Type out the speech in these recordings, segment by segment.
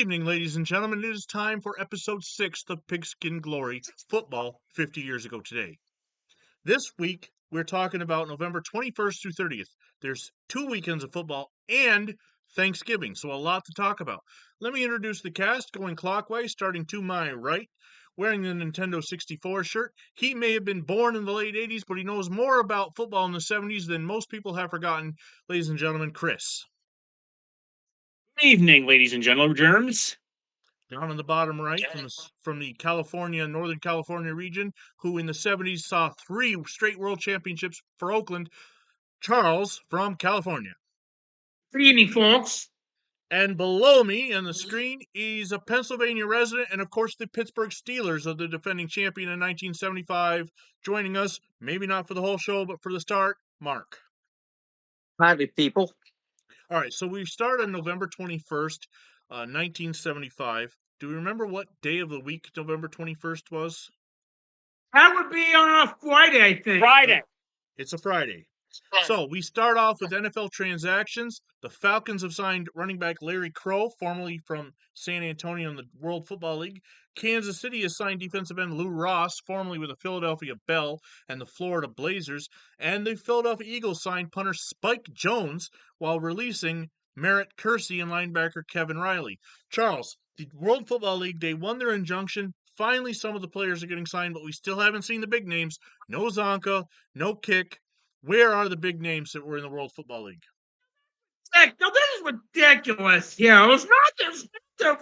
evening, ladies and gentlemen. It is time for episode 6 of Pigskin Glory Football 50 years ago today. This week, we're talking about November 21st through 30th. There's 2 weekends of football and Thanksgiving, so a lot to talk about. Let me introduce the cast going clockwise, starting to my right. Wearing the Nintendo 64 shirt. He may have been born in the late 80s, but he knows more about football in the 70s than most people have forgotten. Ladies and gentlemen, Chris. Good evening, ladies and gentlemen, germs. Down on the bottom right from the Northern California region, who in the 70s saw 3 straight world championships for Oakland, Charles from California. Good evening, folks. And below me on the screen is a Pennsylvania resident and, of course, the Pittsburgh Steelers of the defending champion in 1975. Joining us, maybe not for the whole show, but for the start, Mark. Howdy, people. All right, so we start on November 21st, 1975. Do you remember what day of the week November 21st was? That would be on a Friday, I think. Friday. It's a Friday. So we start off with NFL transactions. The Falcons have signed running back Larry Crow, formerly from San Antonio in the World Football League. Kansas City has signed defensive end Lou Ross, formerly with the Philadelphia Bell and the Florida Blazers. And the Philadelphia Eagles signed punter Spike Jones while releasing Merritt Kersey and linebacker Kevin Riley. Charles, the World Football League, they won their injunction. Finally, some of the players are getting signed, but we still haven't seen the big names. No Zonka, no Kick. Where are the big names that were in the World Football League? Heck, now this is ridiculous. Yeah, it's not just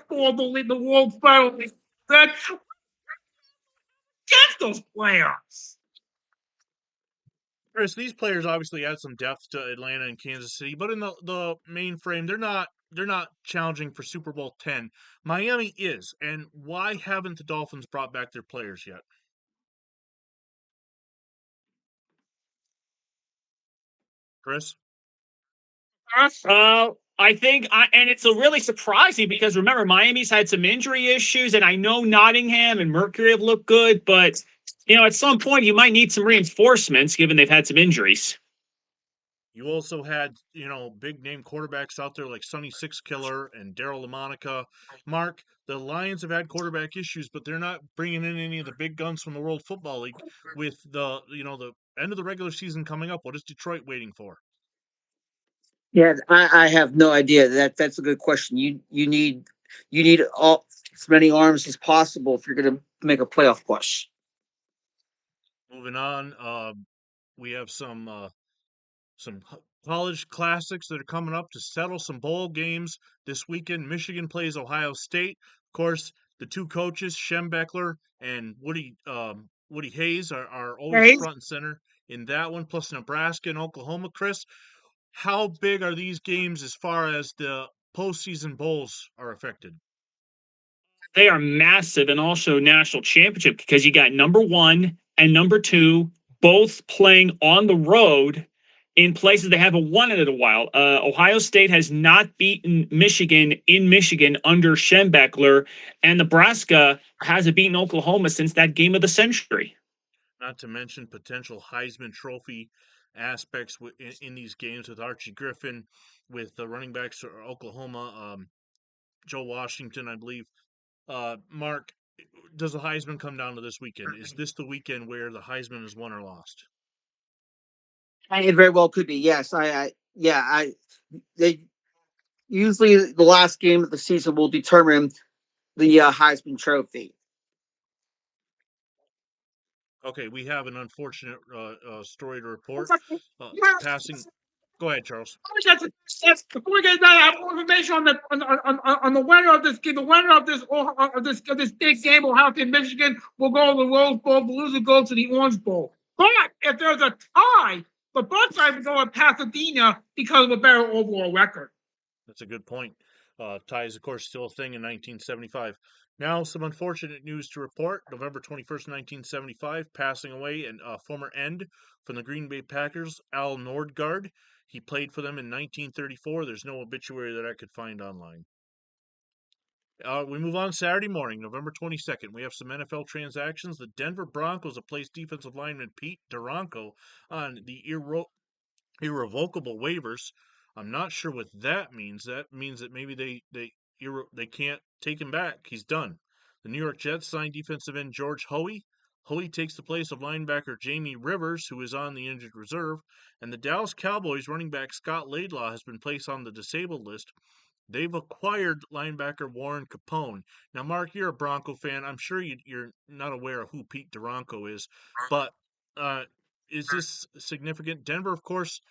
for the World Football League. That's against those players. Chris, these players obviously add some depth to Atlanta and Kansas City, but in the main frame, they're not challenging for Super Bowl 10. Miami is, and why haven't the Dolphins brought back their players yet? Chris? I think, and it's really surprising because remember, Miami's had some injury issues, and I know Nottingham and Mercury have looked good, but at some point you might need some reinforcements given they've had some injuries. You also had, big name quarterbacks out there like Sonny Sixkiller and Daryl LaMonica. Mark, the Lions have had quarterback issues, but they're not bringing in any of the big guns from the World Football League. With the end of the regular season coming up, what is Detroit waiting for? Yeah, I have no idea. That's a good question. You need all as many arms as possible if you're going to make a playoff push. Moving on, we have some college classics that are coming up to settle some bowl games this weekend. Michigan plays Ohio State. Of course, the two coaches, Schembechler and Woody Hayes, are always front and center in that one, plus Nebraska and Oklahoma. Chris, how big are these games as far as the postseason bowls are affected? They are massive and also national championship because you got number 1 and number 2 both playing on the road in places they haven't won in a while. Ohio State has not beaten Michigan in Michigan under Schembechler, and Nebraska hasn't beaten Oklahoma since that game of the century. Not to mention potential Heisman Trophy aspects in these games with Archie Griffin, with the running backs for Oklahoma, Joe Washington, I believe. Mark, does the Heisman come down to this weekend? Is this the weekend where the Heisman is won or lost? It very well could be. Yes, they usually the last game of the season will determine the Heisman Trophy. Okay, we have an unfortunate story to report. Passing. Go ahead, Charles. Before we get that, I have more information on the winner of this game. The winner of this big game, Ohio State, Michigan, will go to the Rose Bowl. The loser goes to the Orange Bowl. But if there's a tie, the both sides will go in Pasadena because of a better overall record. That's a good point. Ties, of course, still a thing in 1975. Now, some unfortunate news to report. November 21st, 1975, passing away, and former end from the Green Bay Packers, Al Nordgaard. He played for them in 1934. There's no obituary that I could find online. We move on Saturday morning, November 22nd. We have some NFL transactions. The Denver Broncos have placed defensive lineman Pete Duranko on the irrevocable waivers. I'm not sure what that means. That means that maybe they they can't take him back. He's done. The New York Jets signed defensive end George Hoey. Hoey takes the place of linebacker Jamie Rivers, who is on the injured reserve, and the Dallas Cowboys running back Scott Laidlaw has been placed on the disabled list. They've acquired linebacker Warren Capone. Now, Mark, you're a Bronco fan. I'm sure you're not aware of who Pete Duranko is, but uh, is this significant? Denver, of course,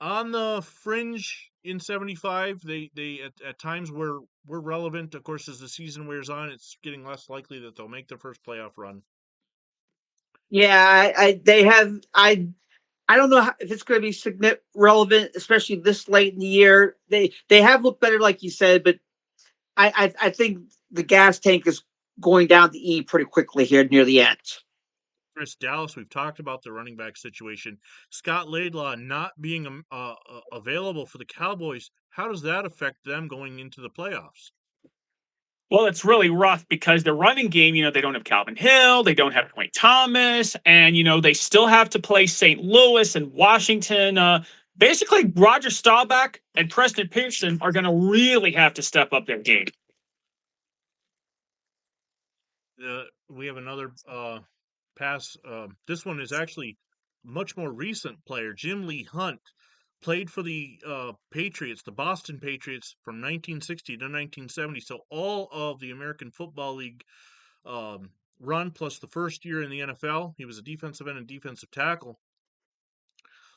on the fringe in 75. They at times were relevant. Of course, as the season wears on, it's getting less likely that they'll make their first playoff run. Yeah, they have. I don't know if it's going to be relevant, especially this late in the year. They have looked better, like you said, but I think the gas tank is going down the E pretty quickly here near the end. Chris, Dallas, we've talked about the running back situation. Scott Laidlaw not being available for the Cowboys, how does that affect them going into the playoffs? Well, it's really rough because the running game, they don't have Calvin Hill, they don't have Dwayne Thomas, and they still have to play St. Louis and Washington. Basically, Roger Staubach and Preston Pearson are going to really have to step up their game. We have another pass. This one is actually much more recent player. Jim Lee Hunt played for the Patriots, the Boston Patriots, from 1960 to 1970. So all of the American Football League run plus the first year in the NFL. He was a defensive end and defensive tackle.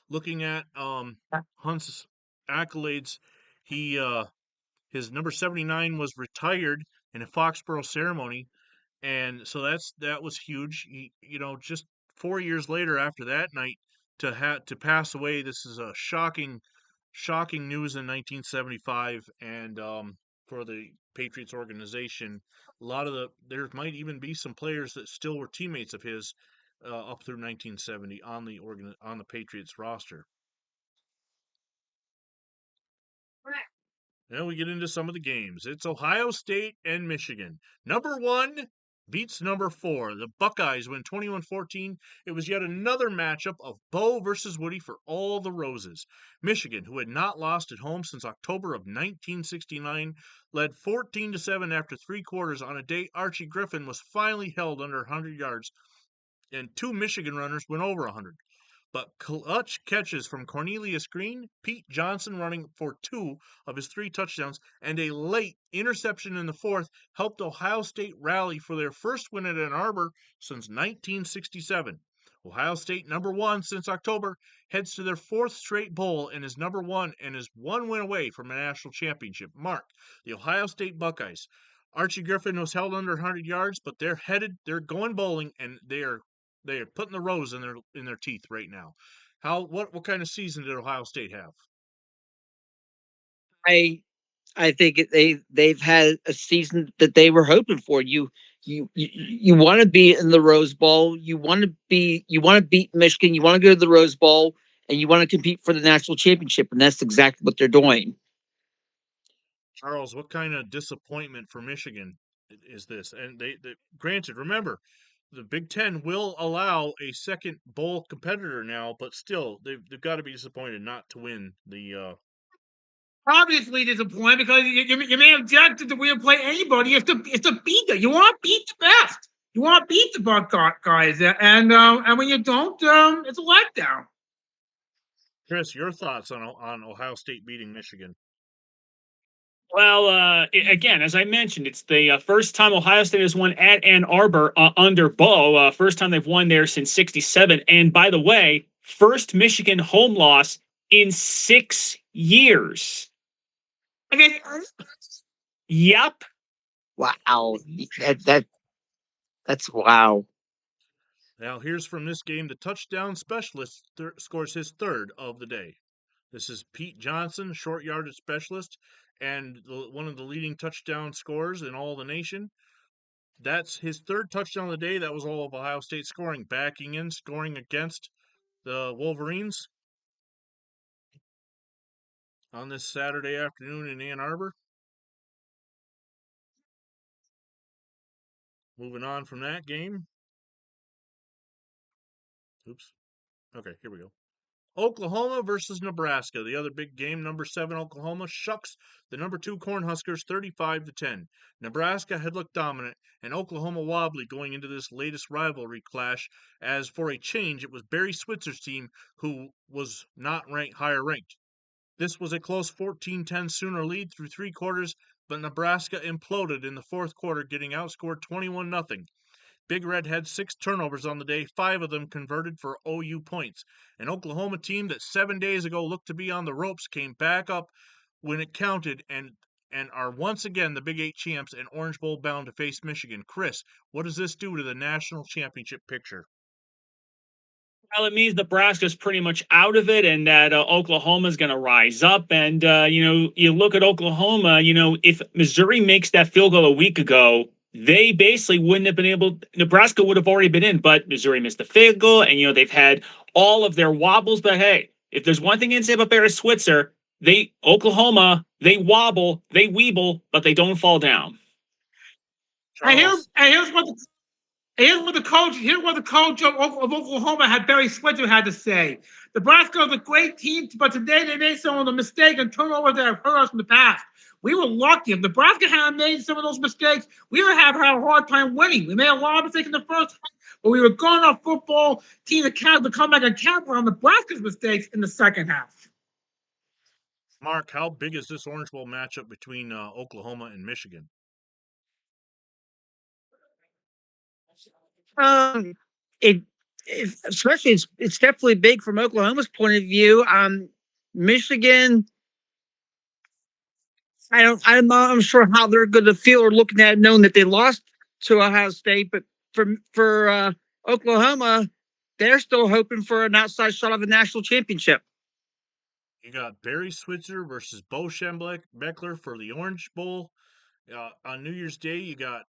Looking at Hunt's accolades, he his number 79 was retired in a Foxborough ceremony, and so that was huge. Just 4 years later after that night to pass away. This is a shocking news in 1975, and for the Patriots organization, there might even be some players that still were teammates of his up through 1970 on the Patriots roster. Now we get into some of the games. It's Ohio State and Michigan. Number 1 beats number 4. The Buckeyes win 21-14. It was yet another matchup of Bo versus Woody for all the roses. Michigan, who had not lost at home since October of 1969, led 14-7 after 3 quarters on a day Archie Griffin was finally held under 100 yards, and 2 Michigan runners went over 100. But clutch catches from Cornelius Green, Pete Johnson running for 2 of his 3 touchdowns, and a late interception in the 4th helped Ohio State rally for their first win at Ann Arbor since 1967. Ohio State, number 1 since October, heads to their 4th straight bowl and is number 1 and is 1 win away from a national championship. Mark, the Ohio State Buckeyes. Archie Griffin was held under 100 yards, but they're going bowling, and they are putting the rose in their teeth right now. What kind of season did Ohio State have? I think they've had a season that they were hoping for. You want to be in the Rose Bowl. You want to beat Michigan. You want to go to the Rose Bowl, and you want to compete for the national championship. And that's exactly what they're doing. Charles, what kind of disappointment for Michigan is this? And they granted, remember, the Big Ten will allow a second bowl competitor now, but still, they've got to be disappointed not to win the. Obviously disappointed because you may object that we don't play anybody. It's to beat them. You want to beat the best. You want to beat the Buckeyes, and when you don't, it's a letdown. Chris, your thoughts on Ohio State beating Michigan? Well, again, as I mentioned, it's the first time Ohio State has won at Ann Arbor under Bo. First time they've won there since '67. And by the way, first Michigan home loss in 6 years. Okay. Yep. Wow, that's wow. Now, here's from this game: the touchdown specialist scores his 3rd of the day. This is Pete Johnson, short yardage specialist, and one of the leading touchdown scorers in all the nation. That's his 3rd touchdown of the day. That was all of Ohio State scoring, scoring against the Wolverines on this Saturday afternoon in Ann Arbor. Moving on from that game. Oops. Okay, here we go. Oklahoma versus Nebraska, the other big game. Number 7 Oklahoma shucks the number 2 Cornhuskers 35-10. Nebraska had looked dominant, and Oklahoma wobbly going into this latest rivalry clash. As for a change, it was Barry Switzer's team who was not higher ranked. This was a close 14-10 Sooner lead through 3 quarters, but Nebraska imploded in the 4th quarter, getting outscored 21-0. Big Red had 6 turnovers on the day, 5 of them converted for OU points. An Oklahoma team that 7 days ago looked to be on the ropes came back up when it counted and are once again the Big 8 champs and Orange Bowl bound to face Michigan. Chris, what does this do to the national championship picture? Well, it means Nebraska's pretty much out of it, and that Oklahoma's going to rise up. And you look at Oklahoma. If Missouri makes that field goal a week ago, they basically wouldn't have been able. Nebraska would have already been in, but Missouri missed the field goal, and they've had all of their wobbles. But hey, if there's one thing you can say about Barry Switzer, Oklahoma, they wobble, they weeble, but they don't fall down. And here's what the coach of Oklahoma had Barry Switzer had to say. Nebraska is a great team, but today they made some of the mistakes and turnovers that have hurt us in the past. We were lucky. If Nebraska hadn't made some of those mistakes, we would have had a hard time winning. We made a lot of mistakes in the first half, but we were going off football team to come back and counter on Nebraska's mistakes in the second half. Mark, how big is this Orange Bowl matchup between Oklahoma and Michigan? It especially it's definitely big from Oklahoma's point of view. Michigan, I'm not sure how they're going to feel or looking at it, knowing that they lost to Ohio State, but for Oklahoma, they're still hoping for an outside shot of the national championship. You got Barry Switzer versus Bo Schembechler for the Orange Bowl. On New Year's Day, you got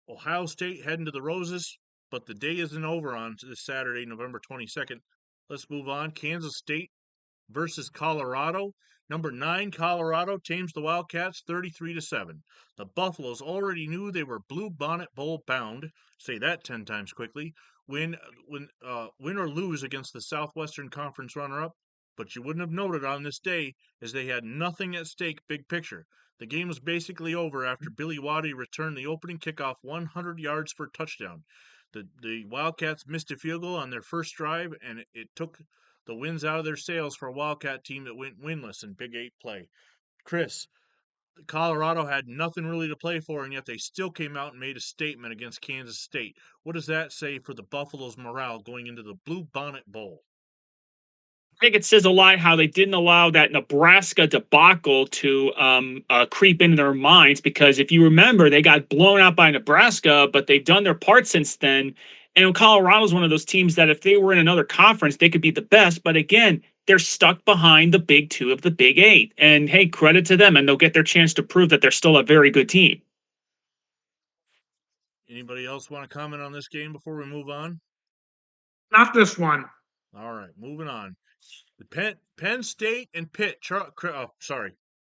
Ohio State heading to the Roses, but the day isn't over on this Saturday, November 22nd. Let's move on. Kansas State versus Colorado. Number 9 Colorado tames the Wildcats 33-7. The Buffaloes already knew they were Blue Bonnet Bowl bound. Say that 10 times quickly. Win or lose against the Southwestern Conference runner-up. But you wouldn't have noted on this day, as they had nothing at stake big picture. The game was basically over after Billy Waddy returned the opening kickoff 100 yards for a touchdown. The Wildcats missed a field goal on their first drive, and it took the winds out of their sails for a Wildcat team that went winless in Big 8 play. Chris, Colorado had nothing really to play for, and yet they still came out and made a statement against Kansas State. What does that say for the Buffaloes' morale going into the Blue Bonnet Bowl? I think it says a lot how they didn't allow that Nebraska debacle to creep into their minds, because if you remember, they got blown out by Nebraska, but they've done their part since then. And Colorado's one of those teams that if they were in another conference, they could be the best. But again, they're stuck behind the big 2 of the Big 8. And hey, credit to them, and they'll get their chance to prove that they're still a very good team. Anybody else want to comment on this game before we move on? Not this one. All right, moving on. The Penn State and Pitt.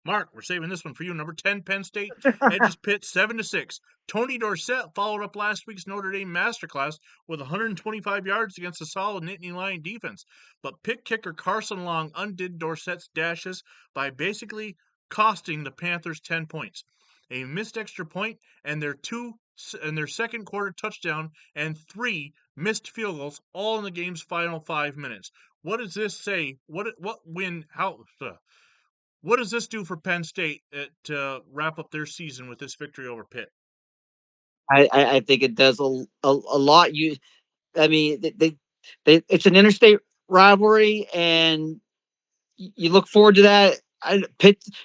Mark, we're saving this one for you. Number 10, Penn State edges Pitt 7-6. Tony Dorsett followed up last week's Notre Dame masterclass with 125 yards against a solid Nittany Lion defense. But Pitt kicker Carson Long undid Dorsett's dashes by basically costing the Panthers 10 points. A missed extra point and their second quarter touchdown and 3 missed field goals, all in the game's final 5 minutes. What does this say? What does this do for Penn State to wrap up their season with this victory over Pitt? I think it does a lot. It's an interstate rivalry, and you look forward to that.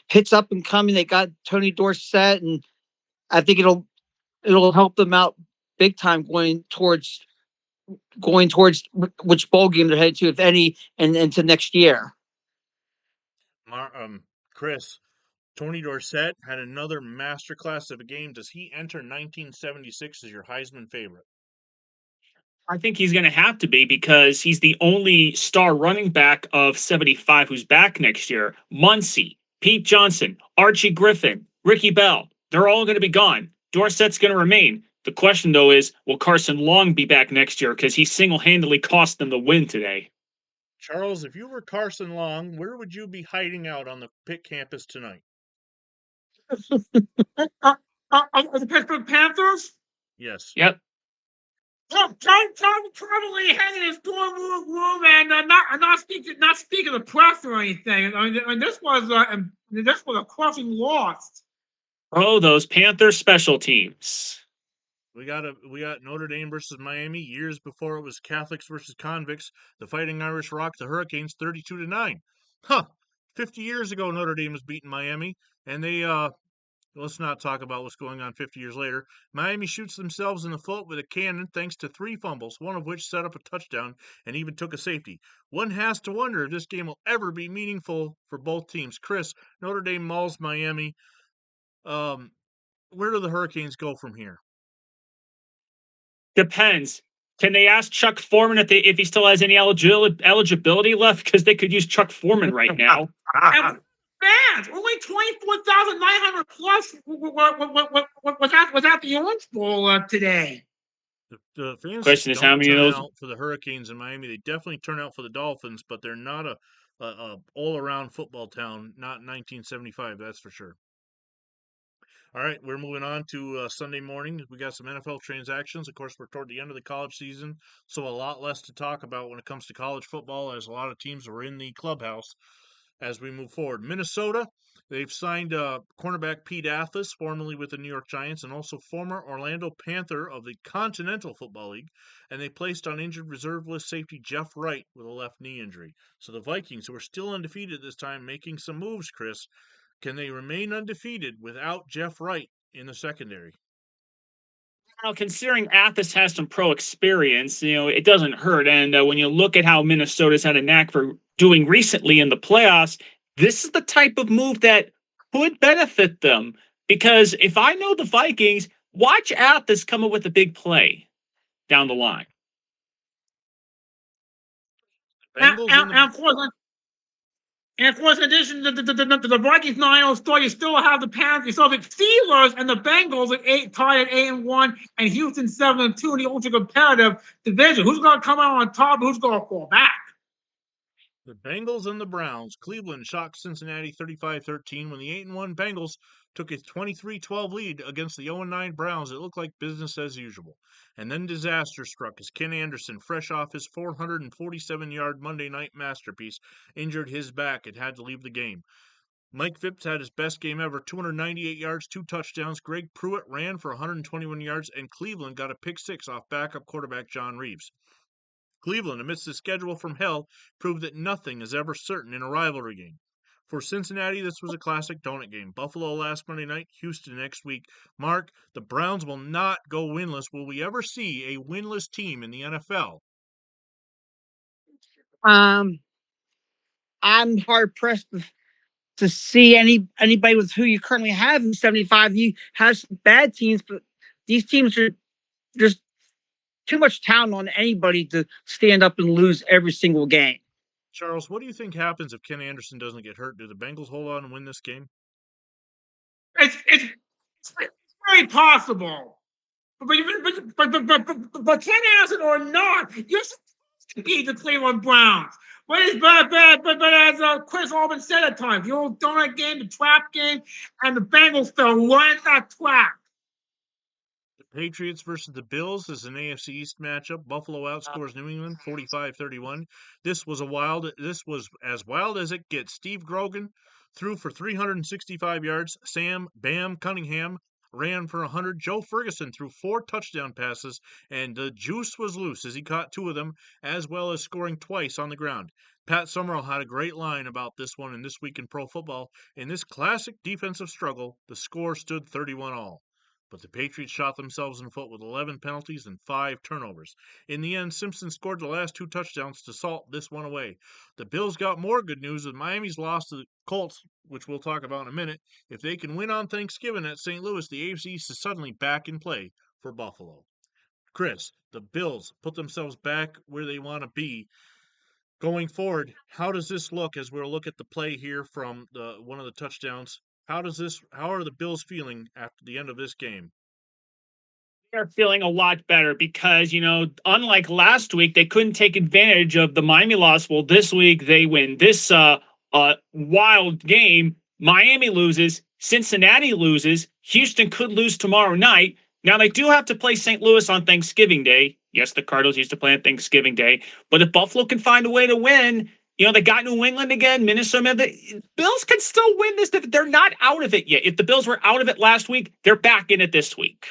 Pitt's up and coming. They got Tony Dorsett, and I think it'll help them out big time going towards which bowl game they're headed to, if any, and into next year. Chris, Tony Dorsett had another masterclass of a game. Does he enter 1976 as your Heisman favorite? I think he's going to have to be, because he's the only star running back of 75 who's back next year. Muncie, Pete Johnson, Archie Griffin, Ricky Bell, they're all going to be gone. Dorsett's going to remain. The question, though, is will Carson Long be back next year, because he single-handedly cost them the win today? Charles, if you were Carson Long, where would you be hiding out on the Pitt campus tonight? The Pittsburgh Panthers? Yes. Yep. Probably hanging in his dorm room and not speaking to the press or anything. This was a crushing loss. Oh, those Panther special teams. We got Notre Dame versus Miami years before it was Catholics versus convicts. The Fighting Irish rocked the Hurricanes 32-9. Huh. 50 years ago Notre Dame was beating Miami, and they let's not talk about what's going on 50 years later. Miami shoots themselves in the foot with a cannon thanks to 3 fumbles, one of which set up a touchdown and even took a safety. One has to wonder if this game will ever be meaningful for both teams. Chris, Notre Dame mauls Miami. Where do the Hurricanes go from here? Depends. Can they ask Chuck Foreman if he still has any eligibility left? Because they could use Chuck Foreman right now. And fans, only 24,900 plus was at the Orange Bowl today. The fans Question is, how don't many of turn those? out for the Hurricanes in Miami. They definitely turn out for the Dolphins, but they're not a all-around football town. Not in 1975, that's for sure. All right, we're moving on to Sunday morning. We got some NFL transactions. Of course, we're toward the end of the college season, so a lot less to talk about when it comes to college football, as a lot of teams are in the clubhouse as we move forward. Minnesota, they've signed cornerback Pete Athas, formerly with the New York Giants, and also former Orlando Panther of the Continental Football League, and they placed on injured reserve list safety Jeff Wright with a left knee injury. So the Vikings, who are still undefeated this time, making some moves, Chris. Can they remain undefeated without Jeff Wright in the secondary? Now, considering Athos has some pro experience, it doesn't hurt. And when you look at how Minnesota's had a knack for doing recently in the playoffs, this is the type of move that could benefit them. Because if I know the Vikings, watch Athos come up with a big play down the line. Bengals and the And of course, in addition to the Vikings 9-0 story, you still have the Panthers, you still have the Steelers and the Bengals tied at 8-1, and Houston 7-2 in the ultra competitive division. Who's going to come out on top? Who's going to fall back? The Bengals and the Browns. Cleveland shocked Cincinnati 35-13 when the 8-1 Bengals took a 23-12 lead against the 0-9 Browns. It looked like business as usual. And then disaster struck as Ken Anderson, fresh off his 447-yard Monday night masterpiece, injured his back and had to leave the game. Mike Phipps had his best game ever, 298 yards, 2 touchdowns. Greg Pruitt ran for 121 yards, and Cleveland got a pick-6 off backup quarterback John Reeves. Cleveland, amidst a schedule from hell, proved that nothing is ever certain in a rivalry game. For Cincinnati, this was a classic donut game. Buffalo last Monday night, Houston next week. Mark, the Browns will not go winless. Will we ever see a winless team in the NFL? I'm hard pressed to see anybody with who you currently have in 75. You have some bad teams, but these teams are just too much talent on anybody to stand up and lose every single game. Charles, what do you think happens if Ken Anderson doesn't get hurt? Do the Bengals hold on and win this game? It's very possible. But Ken Anderson or not, you're supposed to beat the Cleveland Browns. But as Chris Albin said at times, the old donut game, the trap game, and the Bengals fell right in that trap. Patriots versus the Bills is an AFC East matchup. Buffalo outscores New England 45-31. This was as wild as it gets. Steve Grogan threw for 365 yards. Sam Bam Cunningham ran for 100. Joe Ferguson threw 4 touchdown passes, and the juice was loose as he caught 2 of them, as well as scoring twice on the ground. Pat Summerall had a great line about this one in This Week in Pro Football. In this classic defensive struggle, the score stood 31-all. But the Patriots shot themselves in the foot with 11 penalties and 5 turnovers. In the end, Simpson scored the last 2 touchdowns to salt this one away. The Bills got more good news with Miami's loss to the Colts, which we'll talk about in a minute. If they can win on Thanksgiving at St. Louis, the AFC East is suddenly back in play for Buffalo. Chris, the Bills put themselves back where they want to be. Going forward, how does this look as we'll look at the play here from one of the touchdowns? How are the Bills feeling after the end of this game? They're feeling a lot better because, unlike last week, they couldn't take advantage of the Miami loss. Well, this week they win this wild game. Miami loses, Cincinnati loses, Houston could lose tomorrow night. Now they do have to play St. Louis on Thanksgiving Day. Yes, the Cardinals used to play on Thanksgiving Day, but if Buffalo can find a way to win, they got New England again, Minnesota. The Bills can still win this. They're not out of it yet. If the Bills were out of it last week, they're back in it this week.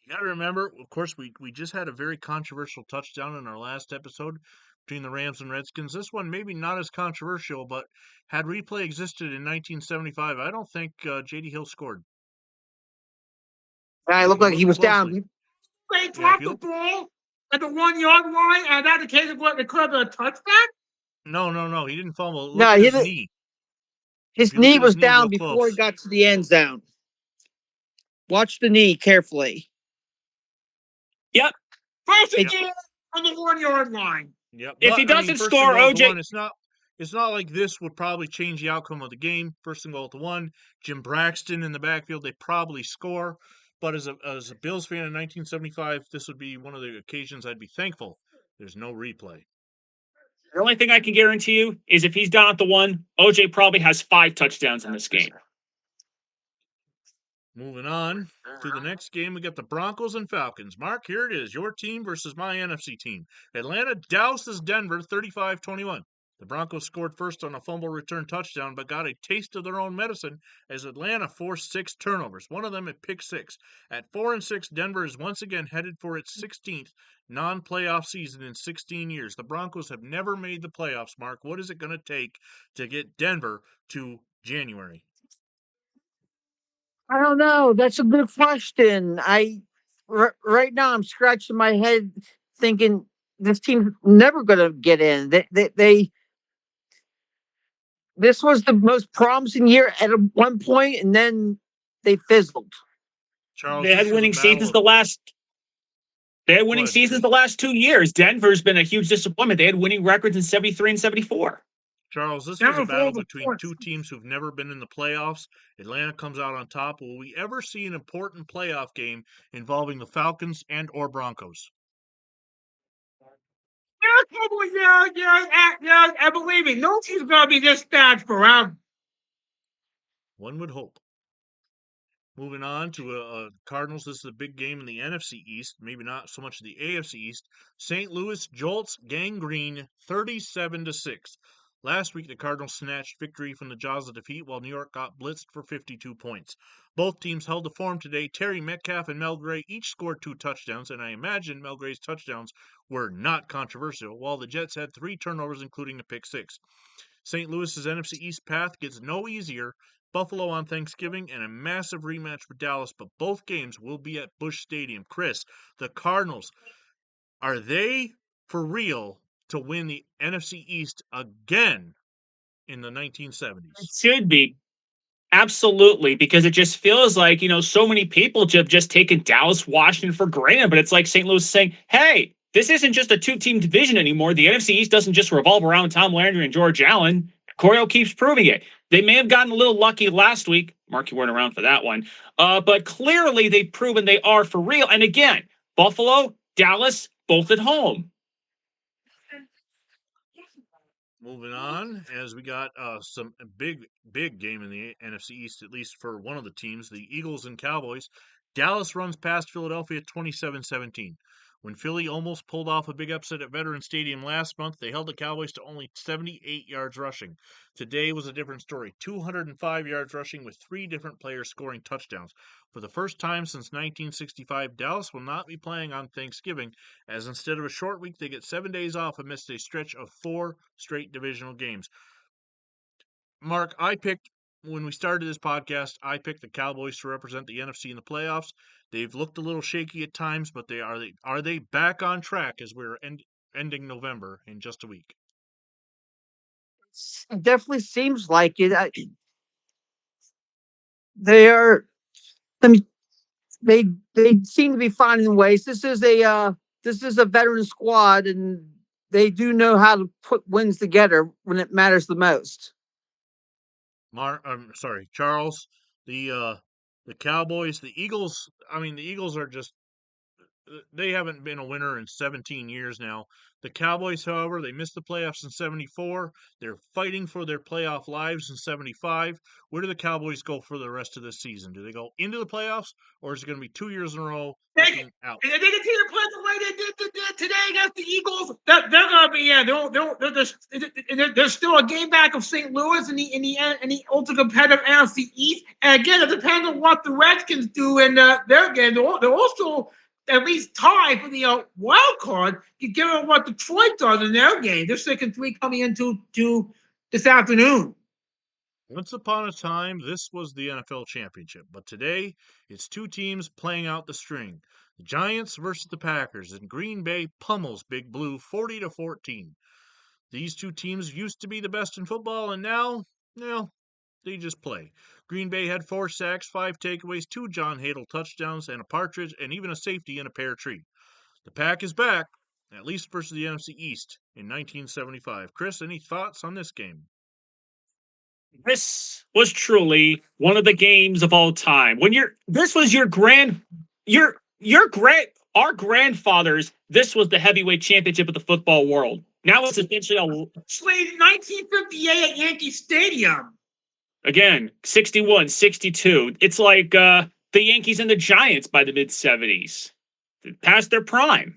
You got to remember, of course, we just had a very controversial touchdown in our last episode between the Rams and Redskins. This one maybe not as controversial, but had replay existed in 1975, I don't think J.D. Hill scored. It looked like he was closely. down. They dropped the ball at the 1 yard line, and that occasion what it could have been a touchdown. No, he didn't fumble. No, Look at his knee. His knee was down before he got to the end zone. Watch the knee carefully. Yep. First and goal on the 1 yard line. Yep. If he doesn't score, OJ. It's not like this would probably change the outcome of the game. First and goal at the 1. Jim Braxton in the backfield, they probably score. But as a Bills fan in 1975, this would be one of the occasions I'd be thankful there's no replay. The only thing I can guarantee you is if he's down at the 1, OJ probably has 5 touchdowns in this game. Moving on to the next game, we got the Broncos and Falcons. Mark, here it is. Your team versus my NFC team. Atlanta douses Denver 35-21. The Broncos scored first on a fumble return touchdown, but got a taste of their own medicine as Atlanta forced 6 turnovers, one of them at pick 6. At 4-6, Denver is once again headed for its 16th non-playoff season in 16 years. The Broncos have never made the playoffs, Mark. What is it going to take to get Denver to January? I don't know. That's a good question. Right now I'm scratching my head thinking this team's never going to get in. This was the most promising year at one point, and then they fizzled. Charles, they had winning seasons the last. They had winning seasons the last 2 years. Denver's been a huge disappointment. They had winning records in 73 and 74. Charles, this was a battle between 2 teams who've never been in the playoffs. Atlanta comes out on top. Will we ever see an important playoff game involving the Falcons and or Broncos? Yeah, and believe me, no team's going to be this bad forever. One would hope. Moving on to Cardinals, this is a big game in the NFC East, maybe not so much the AFC East. St. Louis jolts gangrene 37-6. Last week, the Cardinals snatched victory from the jaws of defeat while New York got blitzed for 52 points. Both teams held the form today. Terry Metcalf and Mel Gray each scored 2 touchdowns, and I imagine Mel Gray's touchdowns were not controversial, while the Jets had 3 turnovers, including the pick 6. St. Louis's NFC East path gets no easier. Buffalo on Thanksgiving and a massive rematch with Dallas, but both games will be at Busch Stadium. Chris, the Cardinals, are they for real to win the NFC East again in the 1970s? It should be. Absolutely, because it just feels like, so many people have just taken Dallas, Washington for granted, but it's like St. Louis saying, hey, this isn't just a 2-team division anymore. The NFC East doesn't just revolve around Tom Landry and George Allen. Coryell keeps proving it. They may have gotten a little lucky last week. Mark, you weren't around for that one. But clearly they've proven they are for real. And again, Buffalo, Dallas, both at home. Moving on, as we got some big game in the NFC East, at least for one of the teams, the Eagles and Cowboys. Dallas runs past Philadelphia 27-17. When Philly almost pulled off a big upset at Veterans Stadium last month, they held the Cowboys to only 78 yards rushing. Today was a different story. 205 yards rushing with 3 different players scoring touchdowns. For the first time since 1965, Dallas will not be playing on Thanksgiving, as instead of a short week, they get 7 days off amidst a stretch of 4 straight divisional games. Mark, when we started this podcast, I picked the Cowboys to represent the NFC in the playoffs. They've looked a little shaky at times, but are they back on track as we're ending November in just a week? It definitely seems like it. They are. I mean, they seem to be finding ways. This is a veteran squad, and they do know how to put wins together when it matters the most. Charles, the Cowboys, the Eagles. I mean, the Eagles are just they haven't been a winner in 17 years now. The Cowboys, however, they missed the playoffs in 74. They're fighting for their playoff lives in 75. Where do the Cowboys go for the rest of this season? Do they go into the playoffs, or is it going to be 2 years in a row looking out? And they continue to play the way they did today against the Eagles. They're gonna be there's still a game back of St. Louis in the ultra competitive NFC East. And again, it depends on what the Redskins do in their game. They're also at least tied for the wild card, given what Detroit does in their game. They're 6-3 coming into this afternoon. Once upon a time, this was the NFL championship, but today it's two teams playing out the string. The Giants versus the Packers, and Green Bay pummels Big Blue 40-14. These two teams used to be the best in football, and now, they just play. Green Bay had 4 sacks, 5 takeaways, 2 John Hadle touchdowns, and a partridge, and even a safety in a pear tree. The Pack is back, at least versus the NFC East in 1975. Chris, any thoughts on this game? This was truly one of the games of all time. This was our grandfathers. This was the heavyweight championship of the football world. Now it's essentially Played in 1958 at Yankee Stadium. again 61, 62. It's like the Yankees and the Giants by the mid 70s, past their prime.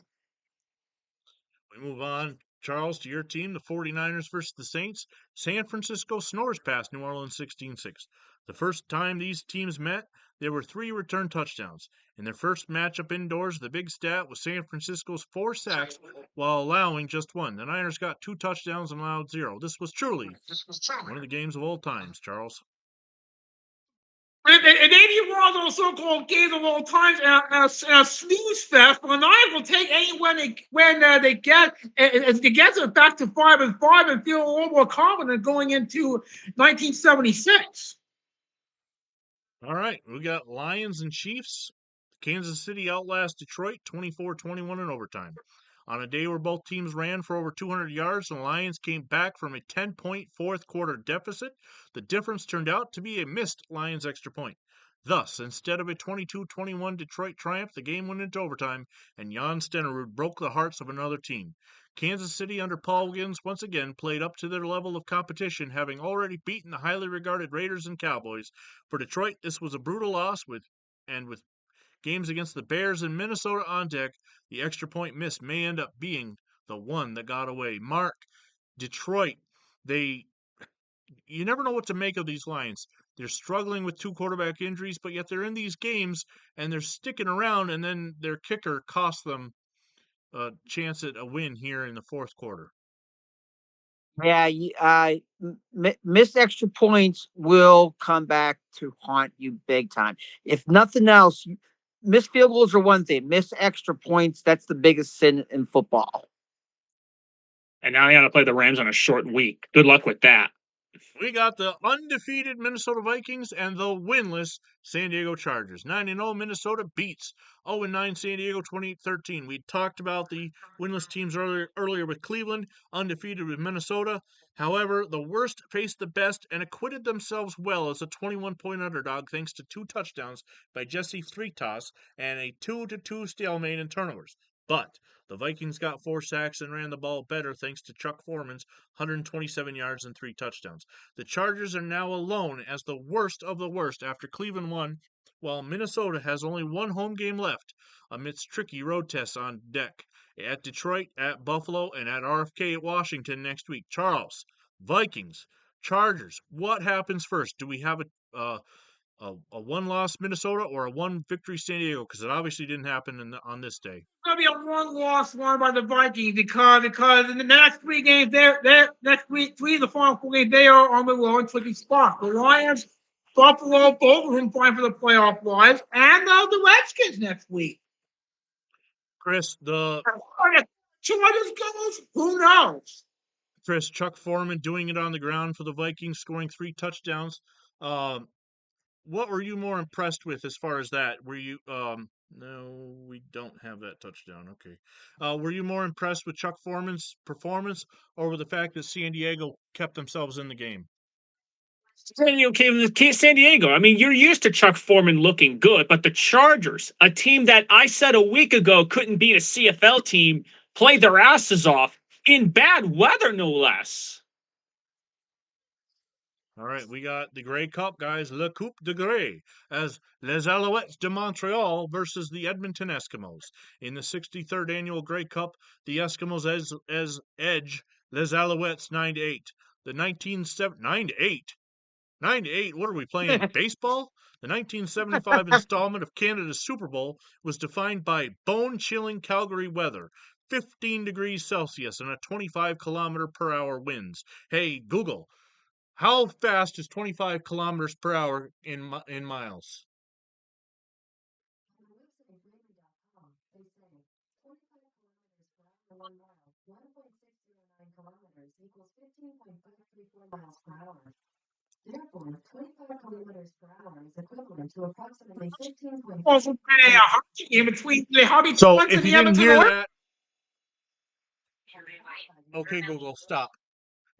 We move on, Charles, to your team, the 49ers versus the Saints. San Francisco snores past New Orleans 16-6. The first time these teams met, there were 3 return touchdowns. In their first matchup indoors, the big stat was San Francisco's 4 sacks while allowing just 1. The Niners got 2 touchdowns and allowed 0. This was truly one of the games of all times, Charles. And maybe one of those so-called games of all times and a snooze fest. But the Niners will take any when they get it back to 5-5 and feel a little more confident going into 1976. All right, we got Lions and Chiefs. Kansas City outlasts Detroit 24-21 in overtime. On a day where both teams ran for over 200 yards and the Lions came back from a 10-point fourth quarter deficit, the difference turned out to be a missed Lions extra point. Thus, instead of a 22-21 Detroit triumph, the game went into overtime, and Jan Stenerud broke the hearts of another team. Kansas City under Paul Wiggins once again played up to their level of competition, having already beaten the highly regarded Raiders and Cowboys. For Detroit, this was a brutal loss with games against the Bears and Minnesota on deck, the extra point miss may end up being the one that got away. Mark, Detroit, you never know what to make of these Lions. They're struggling with 2 quarterback injuries, but yet they're in these games and they're sticking around, and then their kicker cost them a chance at a win here in the fourth quarter. Yeah, missed extra points will come back to haunt you big time. If nothing else, missed field goals are one thing. Missed extra points, that's the biggest sin in football. And now they got to play the Rams on a short week. Good luck with that. We got the undefeated Minnesota Vikings and the winless San Diego Chargers. 9-0 Minnesota beats 0-9 San Diego 28-13. We talked about the winless teams earlier with Cleveland, undefeated with Minnesota. However, the worst faced the best and acquitted themselves well as a 21-point underdog thanks to 2 touchdowns by Jesse Freitas and a 2-2 stalemate in turnovers. But the Vikings got 4 sacks and ran the ball better thanks to Chuck Foreman's 127 yards and 3 touchdowns. The Chargers are now alone as the worst of the worst after Cleveland won, while Minnesota has only 1 home game left amidst tricky road tests on deck at Detroit, at Buffalo, and at RFK at Washington next week. Charles, Vikings, Chargers, what happens first? Do we have a 1-loss Minnesota or a 1 victory San Diego? Because it obviously didn't happen on this day. It's gonna be a 1-loss one by the Vikings because in the next 3 games, they're next week 3 of the final 4 games they are on the road in tricky spots. The Lions, Buffalo, both of them fighting for the playoff lives, and the Redskins next week. Chris, Who knows? Chris, Chuck Foreman doing it on the ground for the Vikings, scoring 3 touchdowns. What were you more impressed with as far as that? Were you no, we don't have that touchdown. Okay. Were you more impressed with Chuck Foreman's performance or with the fact that San Diego kept themselves in the game? San Diego came to San Diego. I mean, you're used to Chuck Foreman looking good, but the Chargers, a team that I said a week ago couldn't beat a CFL team, played their asses off in bad weather, no less. All right, we got the Grey Cup, guys. Le Coupe de Grey as Les Alouettes de Montreal versus the Edmonton Eskimos. In the 63rd annual Grey Cup, the Eskimos as edge Les Alouettes 9-8. The 9-8. 9-8. What are we playing? Baseball? The 1975 installment of Canada's Super Bowl was defined by bone-chilling Calgary weather. 15 degrees Celsius and a 25-kilometer-per-hour winds. Hey, Google, how fast is 25 kilometers per hour in miles? Also playing a hockey game between the Hobby So Twins if and you the didn't Edmonton hear Oilers. that, okay, Google, stop.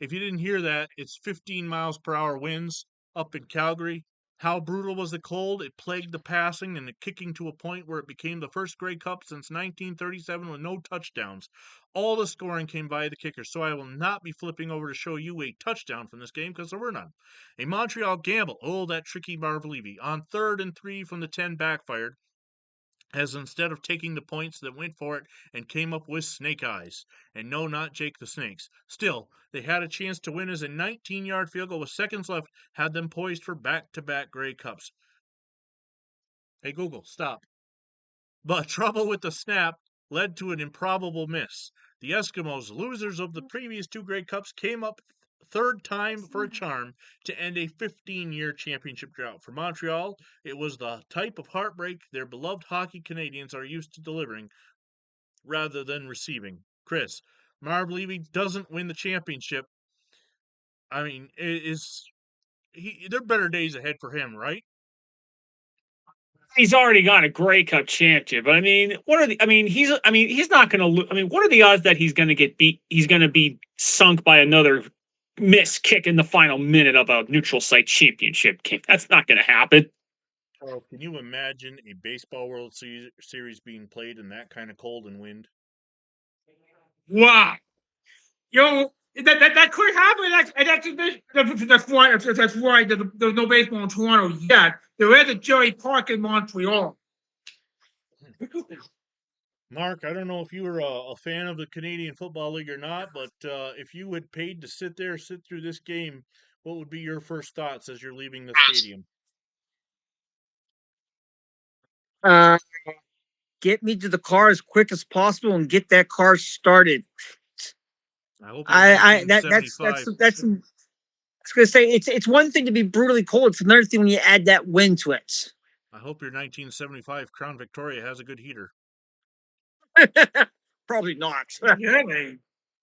If you didn't hear that, it's 15 miles per hour winds up in Calgary. How brutal was the cold? It plagued the passing and the kicking to a point where it became the first Grey Cup since 1937 with no touchdowns. All the scoring came via the kickers, so I will not be flipping over to show you a touchdown from this game because there were none. A Montreal gamble, oh, that tricky Marv Levy, on 3rd and 3 from the 10 backfired, as instead of taking the points that went for it and came up with snake eyes. And no, not Jake the Snakes. Still, they had a chance to win as a 19-yard field goal with seconds left had them poised for back-to-back Grey Cups. Hey, Google, stop. But trouble with the snap led to an improbable miss. The Eskimos, losers of the previous 2 Grey Cups, came up third time for a charm to end a 15-year championship drought. For Montreal, it was the type of heartbreak their beloved hockey Canadians are used to delivering rather than receiving. Chris, Marv Levy doesn't win the championship. I mean, there are better days ahead for him, right? He's already got a Grey Cup championship. But I mean, he's not going to lose. I mean, what are the odds that he's going to get beat? He's going to be sunk by another missed kick in the final minute of a neutral site championship game. That's not going to happen. Charles, can you imagine a baseball World Series being played in that kind of cold and wind? Wow. That could happen. That's why there's no baseball in Toronto yet. There is a Jerry Park in Montreal. Mark, I don't know if you were a fan of the Canadian Football League or not, but if you had paid to sit through this game, what would be your first thoughts as you're leaving the stadium? Get me to the car as quick as possible and get that car started. I hope you're 1975. That's. I was gonna say it's one thing to be brutally cold. It's another thing when you add that wind to it. I hope your 1975 Crown Victoria has a good heater. Probably not.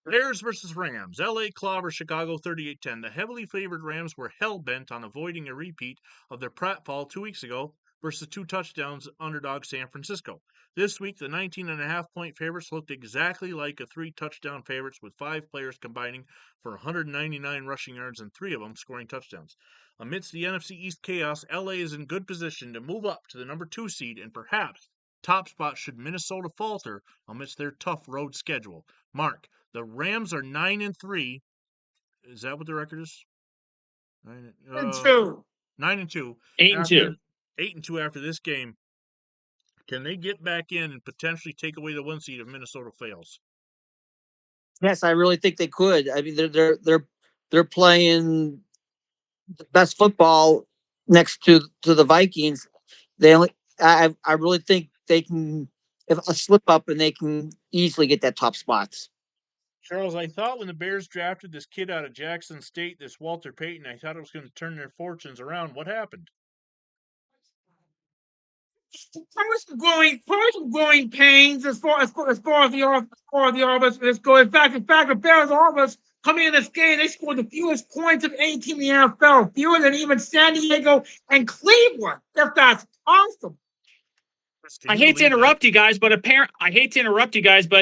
Bears versus Rams. LA clobber Chicago 38-10. The heavily favored Rams were hell-bent on avoiding a repeat of their pratfall 2 weeks ago versus 2 touchdowns underdog San Francisco. This week, the 19.5-point favorites looked exactly like a 3-touchdown favorites with 5 players combining for 199 rushing yards and 3 of them scoring touchdowns. Amidst the NFC East chaos, LA is in good position to move up to the number 2 seed and perhaps top spot should Minnesota falter amidst their tough road schedule. Mark, the Rams are 9-3. Is that what the record is? 9-2. 9-2. 8-2. 8-2 after this game. Can they get back in and potentially take away the 1 seed if Minnesota fails? Yes, I really think they could. I mean, they're playing the best football next to the Vikings. I really think they can, if a slip up, and they can easily get that top spots. Charles, I thought when the Bears drafted this kid out of Jackson State, this Walter Payton, I thought it was going to turn their fortunes around. What happened? Growing pains as far as the offense go. In fact, the Bears offense coming in this game, they scored the fewest points of any team in the NFL, fewer than even San Diego and Cleveland. If that's awesome. I hate to interrupt you guys, but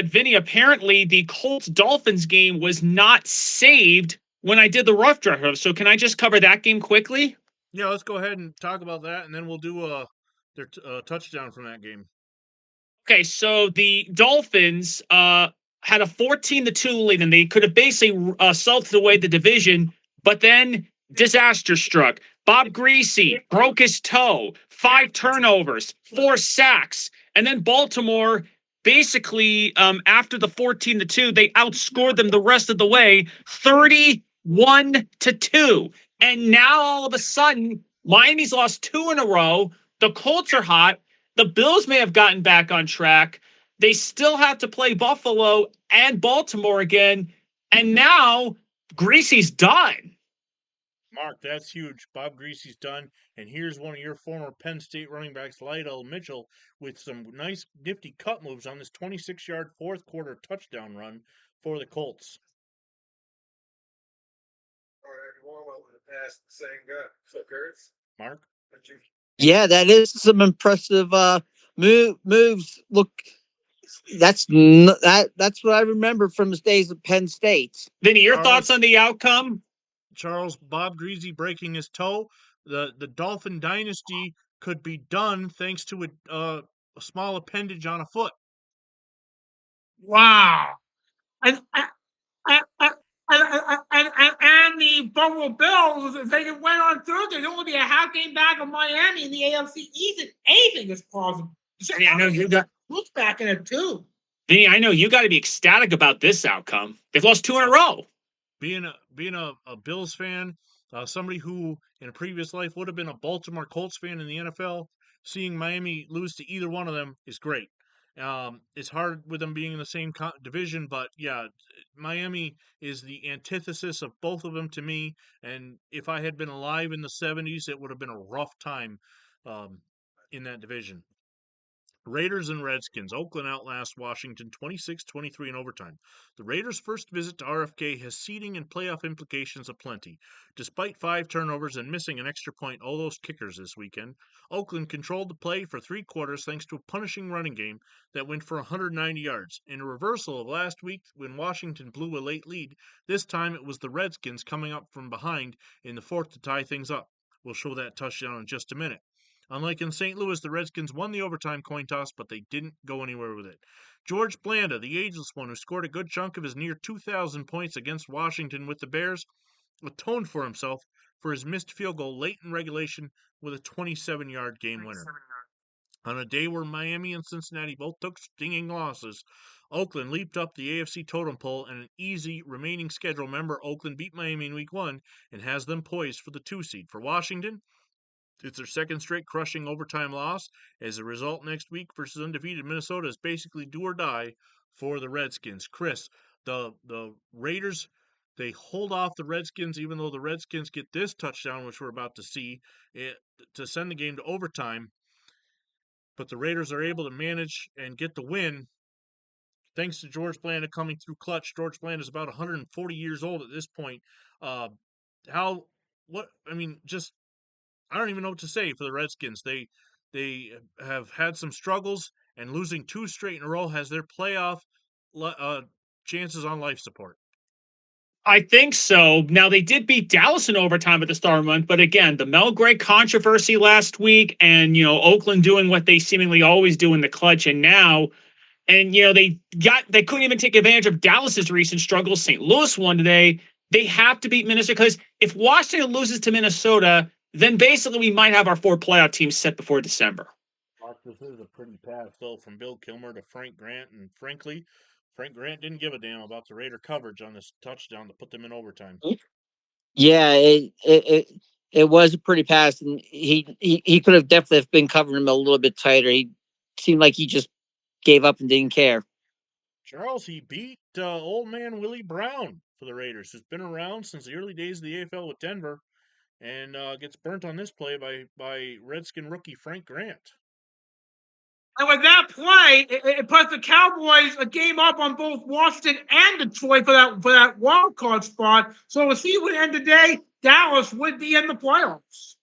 Vinny, apparently the Colts-Dolphins game was not saved when I did the rough draft. So can I just cover that game quickly? Yeah, let's go ahead and talk about that, and then we'll do their touchdown from that game. Okay, so the Dolphins had a 14-2 lead, and they could have basically salted away the division, but then disaster struck. Bob Greasy broke his toe, 5 turnovers, 4 sacks, and then Baltimore basically after the 14-2, they outscored them the rest of the way, 31-2. And now all of a sudden, Miami's lost 2 in a row. The Colts are hot. The Bills may have gotten back on track. They still have to play Buffalo and Baltimore again. And now Greasy's done. Mark, that's huge. Bob Greasy's done. And here's one of your former Penn State running backs, Lydell Mitchell, with some nice, nifty cut moves on this 26-yard fourth quarter touchdown run for the Colts. Mark? Yeah, that is some impressive moves. Look, that's what I remember from his days at Penn State. Vinny, your thoughts on the outcome? Charles, Bob Greasy breaking his toe. The Dolphin dynasty could be done thanks to a small appendage on a foot. Wow. And and the Buffalo Bills, if they went on Thursday, there would be a half game back of Miami in the AFC East, and anything is possible. I know you got Looks back in it too. Vinny, I know you got to be ecstatic about this outcome. They've lost 2 in a row. Being a Bills fan, somebody who in a previous life would have been a Baltimore Colts fan in the NFL, seeing Miami lose to either one of them is great. It's hard with them being in the same division, but yeah, Miami is the antithesis of both of them to me. And if I had been alive in the 70s, it would have been a rough time in that division. Raiders and Redskins. Oakland outlasts Washington 26-23 in overtime. The Raiders' first visit to RFK has seeding and playoff implications aplenty. Despite 5 turnovers and missing an extra point all those kickers this weekend, Oakland controlled the play for 3 quarters thanks to a punishing running game that went for 190 yards. In a reversal of last week when Washington blew a late lead, this time it was the Redskins coming up from behind in the fourth to tie things up. We'll show that touchdown in just a minute. Unlike in St. Louis, the Redskins won the overtime coin toss, but they didn't go anywhere with it. George Blanda, the ageless one who scored a good chunk of his near 2,000 points against Washington with the Bears, atoned for himself for his missed field goal late in regulation with a 27-yard game winner. On a day where Miami and Cincinnati both took stinging losses, Oakland leaped up the AFC totem pole and an easy remaining schedule. Remember, Oakland beat Miami in week 1 and has them poised for the 2 seed. For Washington, it's their second straight crushing overtime loss. As a result, next week versus undefeated Minnesota is basically do or die for the Redskins. Chris, the Raiders, they hold off the Redskins, even though the Redskins get this touchdown, which we're about to see, to send the game to overtime. But the Raiders are able to manage and get the win thanks to George Blanda coming through clutch. George Blanda is about 140 years old at this point. Uh, just I don't even know what to say for the Redskins. They have had some struggles, and losing 2 straight in a row has their playoff chances on life support. I think so. Now, they did beat Dallas in overtime at the start of the month, but again, the Mel Gray controversy last week and, Oakland doing what they seemingly always do in the clutch, and now, and, they couldn't even take advantage of Dallas's recent struggles. St. Louis won today. They have to beat Minnesota, because if Washington loses to Minnesota, then basically we might have our 4 playoff teams set before December. Mark, this is a pretty pass, though, from Bill Kilmer to Frank Grant, and frankly, Frank Grant didn't give a damn about the Raider coverage on this touchdown to put them in overtime. Yeah, it was a pretty pass, and he could have definitely been covering him a little bit tighter. He seemed like he just gave up and didn't care. Charles, he beat old man Willie Brown for the Raiders, who's been around since the early days of the AFL with Denver, and gets burnt on this play by Redskin rookie Frank Grant. And with that play, it puts the Cowboys a game up on both Washington and Detroit for that wild card spot. So we'll see what end of the day Dallas would be in the playoffs.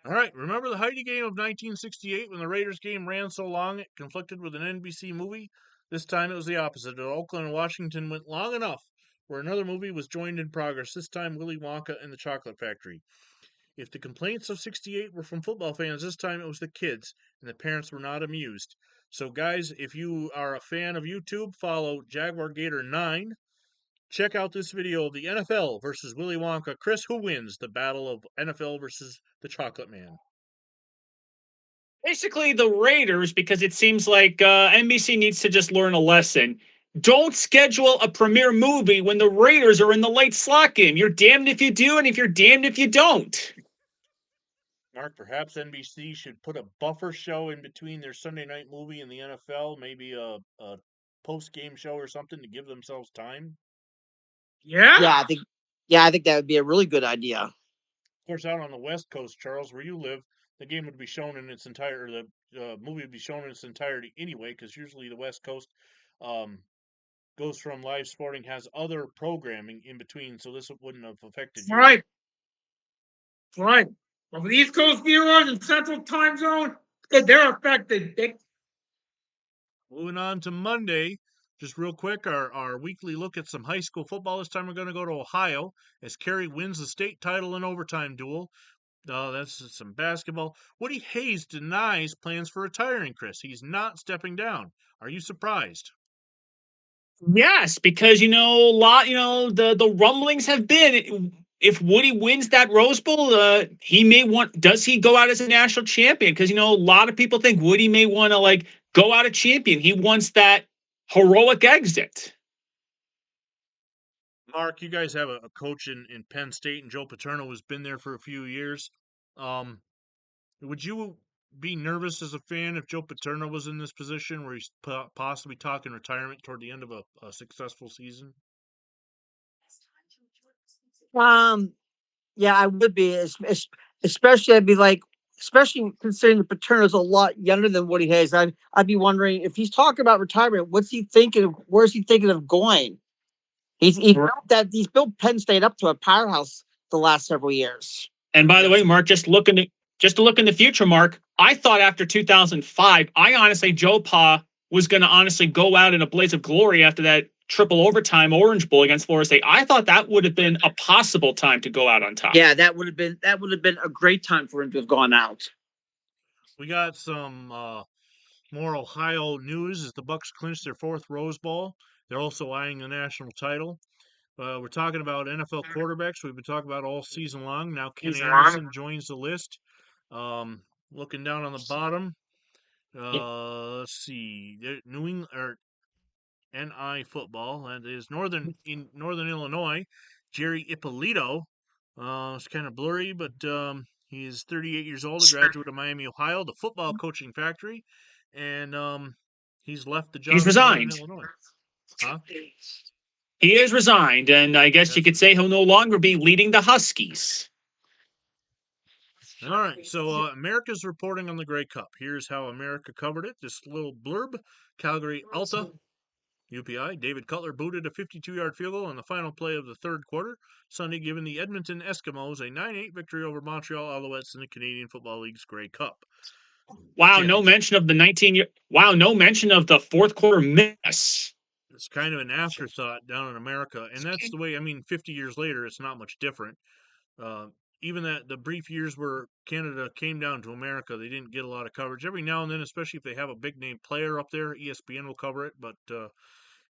All right, remember the Heidi game of 1968 when the Raiders game ran so long it conflicted with an NBC movie? This time it was the opposite. Oakland and Washington went long enough where another movie was joined in progress, this time Willy Wonka and the Chocolate Factory. If the complaints of 68 were from football fans, this time it was the kids, and the parents were not amused. So, guys, if you are a fan of YouTube, follow Jaguar Gator 9. Check out this video of the NFL versus Willy Wonka. Chris, who wins the battle of NFL versus the Chocolate Man? Basically, the Raiders, because it seems like NBC needs to just learn a lesson. Don't schedule a premiere movie when the Raiders are in the late slot game. You're damned if you do, and if you're damned if you don't. Mark, perhaps NBC should put a buffer show in between their Sunday night movie and the NFL, maybe a post game show or something to give themselves time. Yeah. I think that would be a really good idea. Of course, out on the West Coast, Charles, where you live, the game would be shown in its entirety. The movie would be shown in its entirety anyway, because usually the West Coast goes from live sporting, has other programming in between, so this wouldn't have affected you. Right. Right. But for the East Coast viewers and Central Time Zone, they're affected. Moving on to Monday, just real quick, our weekly look at some high school football. This time we're going to go to Ohio as Cary wins the state title in overtime duel. That's some basketball. Woody Hayes denies plans for retiring, Chris. He's not stepping down. Are you surprised? Yes, because the rumblings have been if Woody wins that Rose Bowl, he may want. Does he go out as a national champion? Because a lot of people think Woody may want to go out a champion. He wants that heroic exit. Mark, you guys have a coach in Penn State, and Joe Paterno has been there for a few years. Would you be nervous as a fan if Joe Paterno was in this position where he's possibly talking retirement toward the end of a successful season? Yeah, I would be, especially I'd be like, especially considering the Paterno's a lot younger than Woody Hayes. I'd be wondering if he's talking about retirement. What's he thinking of? Where's he thinking of going? He's built Penn State up to a powerhouse the last several years. And by the way, Mark, just to look in the future, Mark, I thought after 2005, I honestly, Joe Pa was going to honestly go out in a blaze of glory after that triple overtime Orange Bowl against Florida State. I thought that would have been a possible time to go out on top. Yeah, that would have been a great time for him to have gone out. We got some more Ohio news as the Bucks clinch their fourth Rose Bowl. They're also eyeing the national title. We're talking about NFL quarterbacks. We've been talking about all season long. Now Ken Anderson joins the list. Looking down on the bottom, let's see, New England or NI football. That is Northern Illinois. Jerry Ippolito. It's kind of blurry, but he is 38 years old, a graduate of Miami, Ohio, the football coaching factory, and he's left the job. He's resigned. In Illinois. Huh? He is resigned, and I guess you could say he'll no longer be leading the Huskies. All right, so America's reporting on the Grey Cup. Here's how America covered it. This little blurb: Calgary Alta, UPI. David Cutler booted a 52-yard field goal on the final play of the third quarter Sunday, giving the Edmonton Eskimos a 9-8 victory over Montreal Alouettes in the Canadian Football League's Grey Cup. Wow, no mention of the 19-year. Wow, no mention of the fourth quarter miss. It's kind of an afterthought down in America, and that's the way. 50 years later, it's not much different. Even that the brief years where Canada came down to America, they didn't get a lot of coverage. Every now and then, especially if they have a big name player up there, ESPN will cover it. But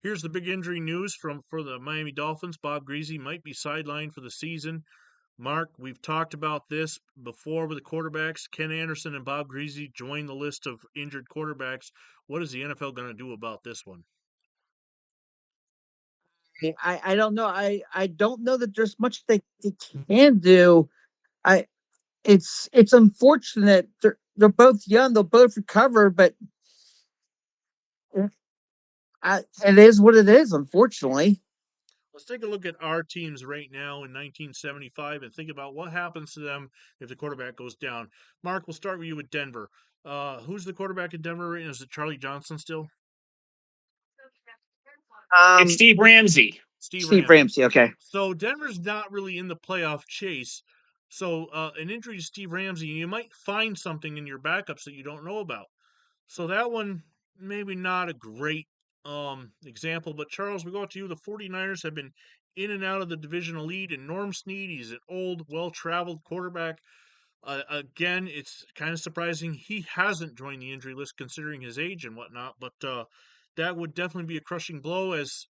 here's the big injury news for the Miami Dolphins. Bob Greasy might be sidelined for the season. Mark, we've talked about this before with the quarterbacks. Ken Anderson and Bob Greasy joined the list of injured quarterbacks. What is the NFL going to do about this one? I don't know. I don't know that there's much they can do. It's unfortunate. They're both young. They'll both recover, but it is what it is. Unfortunately. Let's take a look at our teams right now in 1975 and think about what happens to them if the quarterback goes down. Mark, we'll start with you with Denver. Who's the quarterback in Denver right now? Is it Charlie Johnson still? It's Steve Ramsey. Steve Ramsey. Okay. So Denver's not really in the playoff chase. So an injury to Steve Ramsey, you might find something in your backups that you don't know about. So that one, maybe not a great example. But Charles, we go to you. The 49ers have been in and out of the divisional lead, and Norm Snead, he's an old, well-traveled quarterback. Again, it's kind of surprising he hasn't joined the injury list considering his age and whatnot, but that would definitely be a crushing blow. As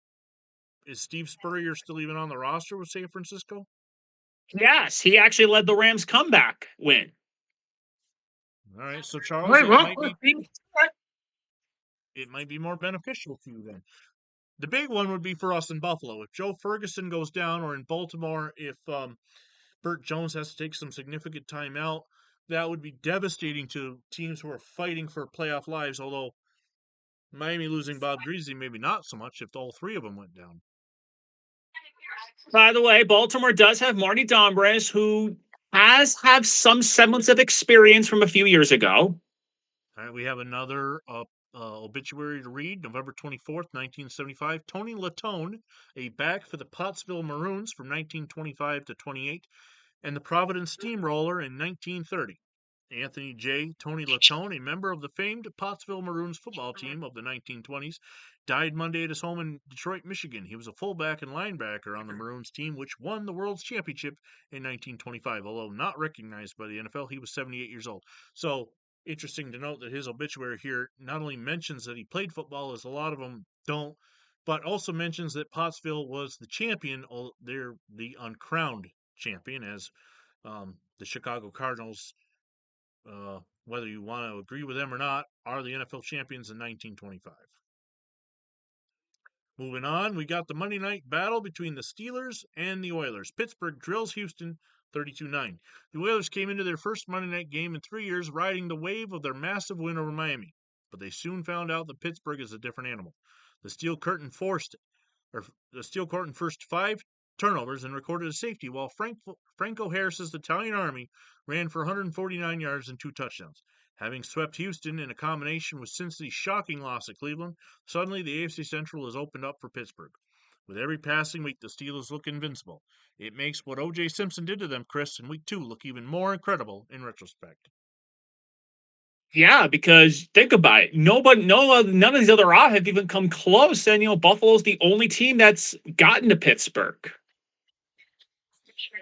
is Steve Spurrier still even on the roster with San Francisco? Yes, he actually led the Rams' comeback win. All right, so Charles, Wait, well, it might be more beneficial to you then. The big one would be for us in Buffalo. If Joe Ferguson goes down, or in Baltimore, if Burt Jones has to take some significant time out, that would be devastating to teams who are fighting for playoff lives, although Miami losing Bob Greasy, maybe not so much if all three of them went down. By the way, Baltimore does have Marty Dombres, who has have some semblance of experience from a few years ago. All right, we have another obituary to read. November 24th, 1975. Tony Latone, a back for the Pottsville Maroons from 1925 to 28, and the Providence Steamroller in 1930. Anthony J. Tony Latone, a member of the famed Pottsville Maroons football team of the 1920s, died Monday at his home in Detroit, Michigan. He was a fullback and linebacker on the Maroons team, which won the World's Championship in 1925. Although not recognized by the NFL, he was 78 years old. So, interesting to note that his obituary here not only mentions that he played football, as a lot of them don't, but also mentions that Pottsville was the champion. They're the uncrowned champion, as the Chicago Cardinals, whether you want to agree with them or not, are the NFL champions in 1925. Moving on, we got the Monday night battle between the Steelers and the Oilers. Pittsburgh drills Houston 32-9. The Oilers came into their first Monday night game in 3 years riding the wave of their massive win over Miami, but they soon found out that Pittsburgh is a different animal. The Steel Curtain forced five turnovers and recorded a safety, while Franco Harris's Italian Army ran for 149 yards and 2 touchdowns. Having swept Houston in a combination with Cincinnati's shocking loss at Cleveland, suddenly the AFC Central is opened up for Pittsburgh. With every passing week, the Steelers look invincible. It makes what O.J. Simpson did to them, Chris, in week 2 look even more incredible in retrospect. Yeah, because think about it. None of these other odds have even come close. And, Buffalo's the only team that's gotten to Pittsburgh.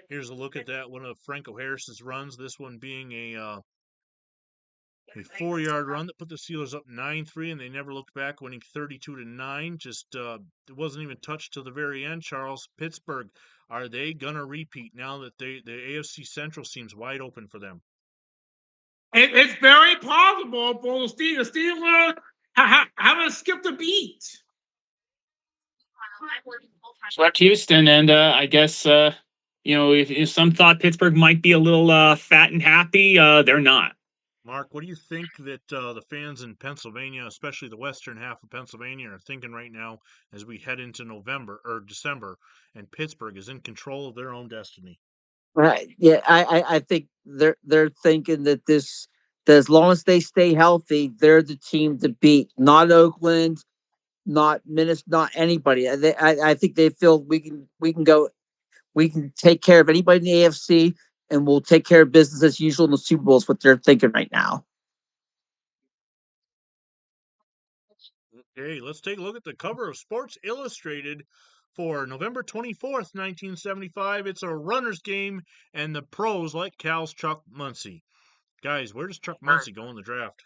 Here's a look at that. One of Franco Harris's runs, this one being a 4-yard run that put the Steelers up 9-3, and they never looked back, winning 32-9. Just it wasn't even touched till the very end. Charles, Pittsburgh, are they gonna repeat now that the AFC Central seems wide open for them? It's very possible for the Steelers haven't skipped a beat. Swept Houston, and I guess if some thought Pittsburgh might be a little fat and happy, they're not. Mark, what do you think that the fans in Pennsylvania, especially the western half of Pennsylvania, are thinking right now as we head into November or December, and Pittsburgh is in control of their own destiny? Right. Yeah, I think they're thinking that as long as they stay healthy, they're the team to beat. Not Oakland, not Minnesota, not anybody. I think they feel we can take care of anybody in the AFC, and we'll take care of business as usual in the Super Bowl. Is what they're thinking right now. Okay, let's take a look at the cover of Sports Illustrated for November 24th, 1975. It's a runner's game, and the pros like Cal's Chuck Muncie. Guys, where does Chuck Muncie go in the draft?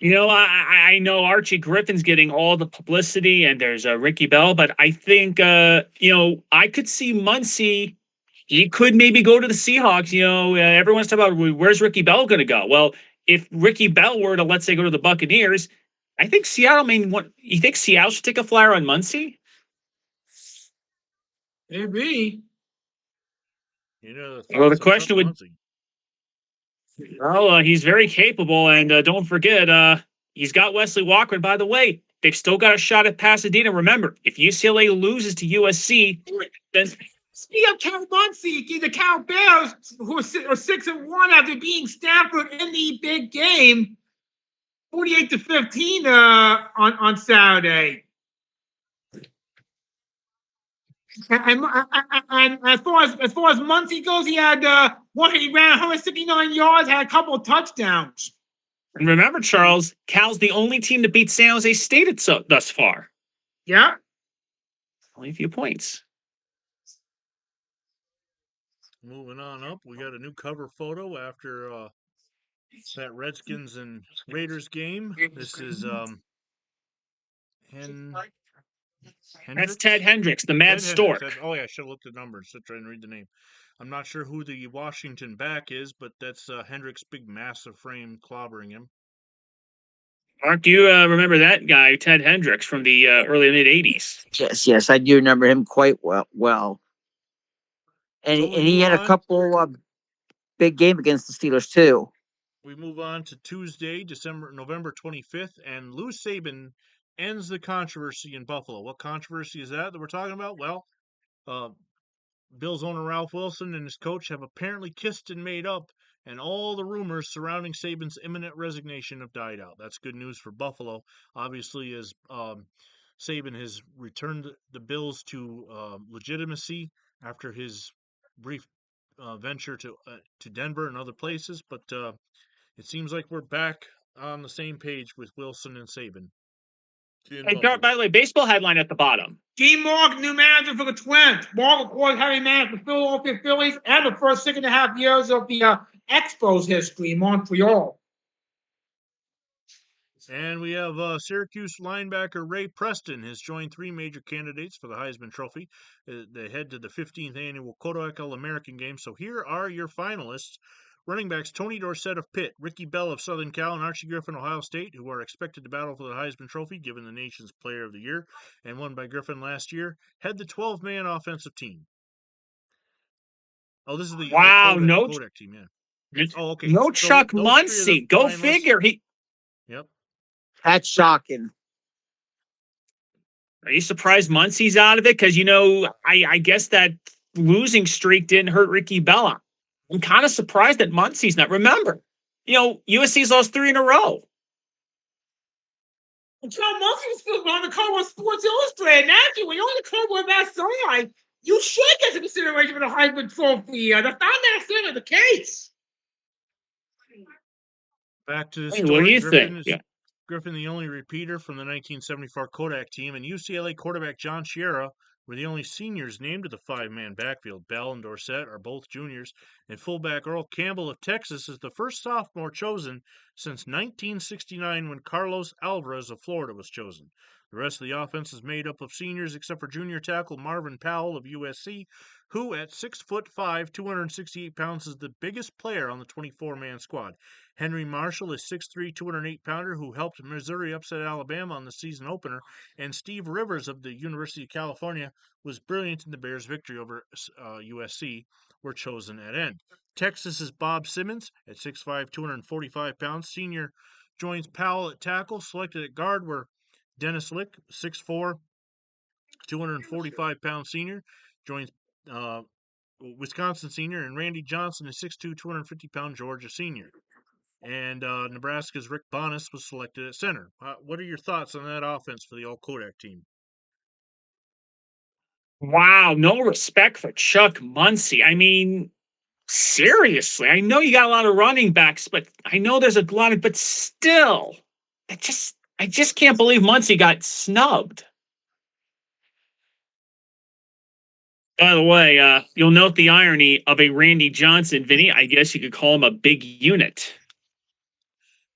I know Archie Griffin's getting all the publicity, and there's Ricky Bell, but I think I could see Muncie. He could maybe go to the Seahawks. Everyone's talking about where's Ricky Bell going to go. Well, if Ricky Bell were to, let's say, go to the Buccaneers, I think Seattle may want. You think Seattle should take a flyer on Muncie? Maybe. Well, the question would. Well, he's very capable, and don't forget, he's got Wesley Walker. And by the way, they've still got a shot at Pasadena. Remember, if UCLA loses to USC, then Speaking of Cal Muncie, the Cal Bears, who are 6-1 after beating Stanford in the big game, 48-15 on Saturday. And as far as Muncie goes, he ran 169 yards, had a couple of touchdowns. And remember, Charles, Cal's the only team to beat San Jose State thus far. Yeah. Only a few points. Moving on up, we got a new cover photo after that Redskins and Raiders game. This is That's Hendricks. Ted Hendricks, the Mad Ted Hendricks. Stork. Oh yeah, I should have looked at numbers to try and read the name. I'm not sure who the Washington back is, but that's Hendricks' big, massive frame clobbering him. Mark, do you remember that guy, Ted Hendricks, from the early mid '80s? Yes, I do remember him quite well. And, So and he had a couple big game against the Steelers too. We move on to Tuesday, November 25th, and Lou Saban ends the controversy in Buffalo. What controversy is that we're talking about? Well, Bills owner Ralph Wilson and his coach have apparently kissed and made up, and all the rumors surrounding Saban's imminent resignation have died out. That's good news for Buffalo, obviously, as Saban has returned the Bills to legitimacy after his brief venture to Denver and other places. But it seems like we're back on the same page with Wilson and Saban. Hey, by the way, baseball headline at the bottom. Dean Morgan, new manager for the Twins. Morgan, of course, having managed the Philadelphia Phillies and the first 6.5 years of the Expos history in Montreal. And we have Syracuse linebacker Ray Preston has joined 3 major candidates for the Heisman Trophy. They head to the 15th annual Kodak All-American Game. So here are your finalists. Running backs Tony Dorsett of Pitt, Ricky Bell of Southern Cal, and Archie Griffin of Ohio State, who are expected to battle for the Heisman Trophy, given the nation's Player of the Year, and won by Griffin last year, head the 12-man offensive team. Oh, this is the Kodak team, yeah. Oh, okay. No Chuck Muncie. Go figure. Yep. That's shocking. Are you surprised Muncie's out of it? Because, I guess that losing streak didn't hurt Ricky Bella. I'm kind of surprised that Muncie's not. Remember, USC's lost 3 in a row. John Muncie was still on the cover of Sports Illustrated. Naturally, when you're on the cover of that storyline, you should get some consideration for the Heisman Trophy. That's not necessarily the case. Back to the story. What do you think? Griffin, the only repeater from the 1974 Kodak team, and UCLA quarterback John Sierra were the only seniors named to the 5-man backfield. Bell and Dorsett are both juniors, and fullback Earl Campbell of Texas is the first sophomore chosen since 1969 when Carlos Alvarez of Florida was chosen. The rest of the offense is made up of seniors except for junior tackle Marvin Powell of USC, who at 6'5", 268 pounds is the biggest player on the 24-man squad. Henry Marshall is 6'3", 208-pounder who helped Missouri upset Alabama on the season opener, and Steve Rivers of the University of California was brilliant in the Bears' victory over USC, were chosen at end. Texas's Bob Simmons at 6'5", 245 pounds. Senior joins Powell at tackle. Selected at guard were Dennis Lick, 6'4", 245-pound senior, joins Wisconsin senior, and Randy Johnson is 6'2", 250-pound Georgia senior. And Nebraska's Rick Bonas was selected at center. What are your thoughts on that offense for the All Kodak team? Wow, no respect for Chuck Muncie. I mean, seriously, I know you got a lot of running backs, but I know there's a lot of, but still, I just can't believe Muncie got snubbed. By the way, you'll note the irony of a Randy Johnson, Vinny. I guess you could call him a big unit.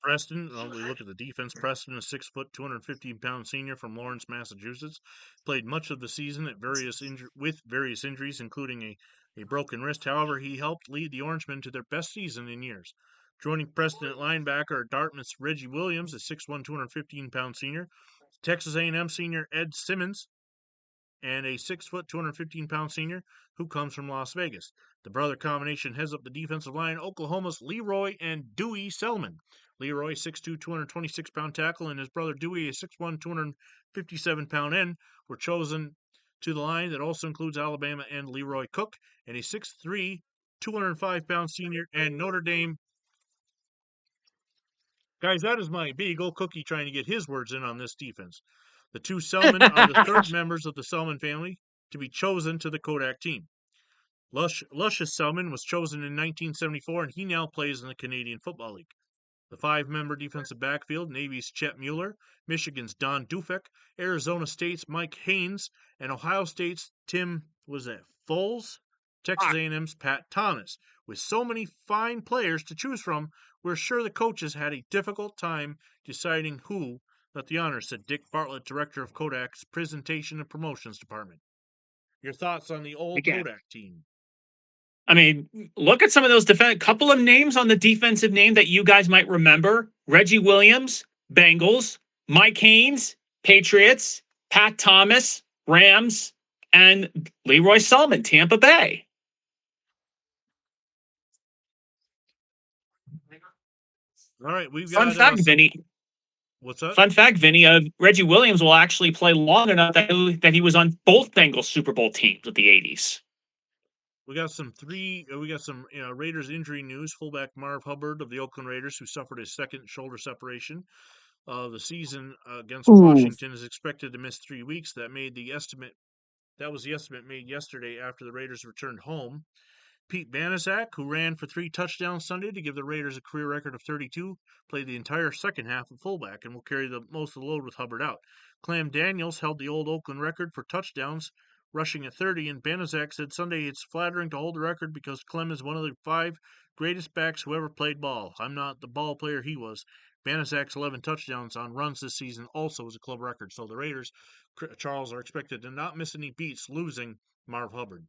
Preston, we look at the defense. Preston, a 6', 215-pound senior from Lawrence, Massachusetts, played much of the season with various injuries, including a broken wrist. However, he helped lead the Orangemen to their best season in years. Joining Preston at linebacker are Dartmouth's Reggie Williams, a 6'1", 215-pound senior, Texas A&M senior Ed Simmons, and a 6', 215-pound senior who comes from Las Vegas. The brother combination heads up the defensive line, Oklahoma's Leroy and Dewey Selman. Leroy, 6'2", 226-pound tackle, and his brother Dewey, a 6'1", 257-pound end, were chosen to the line that also includes Alabama and Leroy Cook, and a 6'3", 205-pound senior, and Notre Dame. Guys, that is my Beagle Cookie trying to get his words in on this defense. The two Selman are the third members of the Selman family to be chosen to the Kodak team. Luscious Selman was chosen in 1974, and he now plays in the Canadian Football League. The five-member defensive backfield, Navy's Chet Mueller, Michigan's Don Dufek, Arizona State's Mike Haynes, and Ohio State's Tim, Foles? Texas A&M's Pat Thomas. With so many fine players to choose from, we're sure the coaches had a difficult time deciding who got the honors, said Dick Bartlett, director of Kodak's Presentation and Promotions Department. Your thoughts on the old Again, Kodak team? I mean, look at some of those couple of names on the defensive name that you guys might remember. Reggie Williams, Bengals, Mike Haynes, Patriots, Pat Thomas, Rams, and Leroy Selman, Tampa Bay. All right, we've Fun got fact, Vinny. What's that? Fun fact, Vinny. Reggie Williams will actually play long enough that he was on both Bengals Super Bowl teams with the '80s. We got some Raiders injury news. Fullback Marv Hubbard of the Oakland Raiders, who suffered his second shoulder separation of the season against Washington, is expected to miss 3 weeks. That was the estimate made yesterday after the Raiders returned home. Pete Banaszak, who ran for 3 touchdowns Sunday to give the Raiders a career record of 32, played the entire second half at fullback and will carry the most of the load with Hubbard out. Clam Daniels held the old Oakland record for touchdowns, rushing at 30, and Banaszak said Sunday it's flattering to hold the record because Clem is one of the 5 greatest backs who ever played ball. I'm not the ball player he was. Banaszak's 11 touchdowns on runs this season also is a club record. So the Raiders, Charles, are expected to not miss any beats, losing Marv Hubbard.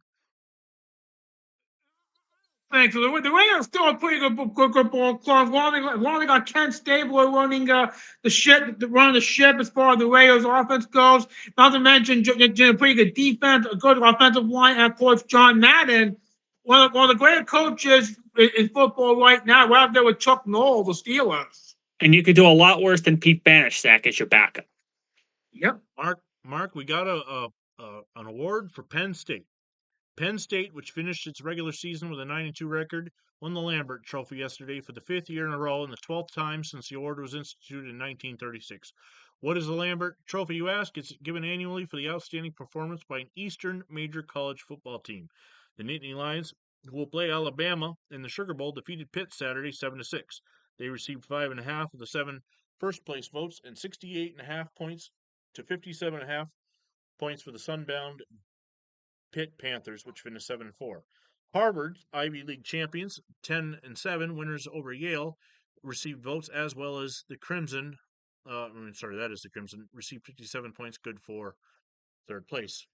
Thanks. The Raiders still a pretty good ball club. As long as they got Ken Stabler running the ship as far as the Raiders offense goes. Not to mention a pretty good defense, a good offensive line, and of course John Madden, one of the great coaches in football right now, right up there with Chuck Noll, the Steelers. And you could do a lot worse than Pete Banaszak as your backup. Yep. Mark, we got an award for Penn State. Penn State, which finished its regular season with a 9-2 record, won the Lambert Trophy yesterday for the 5th year in a row and the 12th time since the award was instituted in 1936. What is the Lambert Trophy, you ask? It's given annually for the outstanding performance by an Eastern major college football team. The Nittany Lions, who will play Alabama in the Sugar Bowl, defeated Pitt Saturday 7-6. They received 5.5 of the 7 first-place votes and 68.5 points to 57.5 points for the Sunbound Pitt Panthers, which finished 7-4. Harvard, Ivy League champions, 10-7, winners over Yale, received votes, as well as the Crimson. That is the Crimson. Received 57 points, good for third place.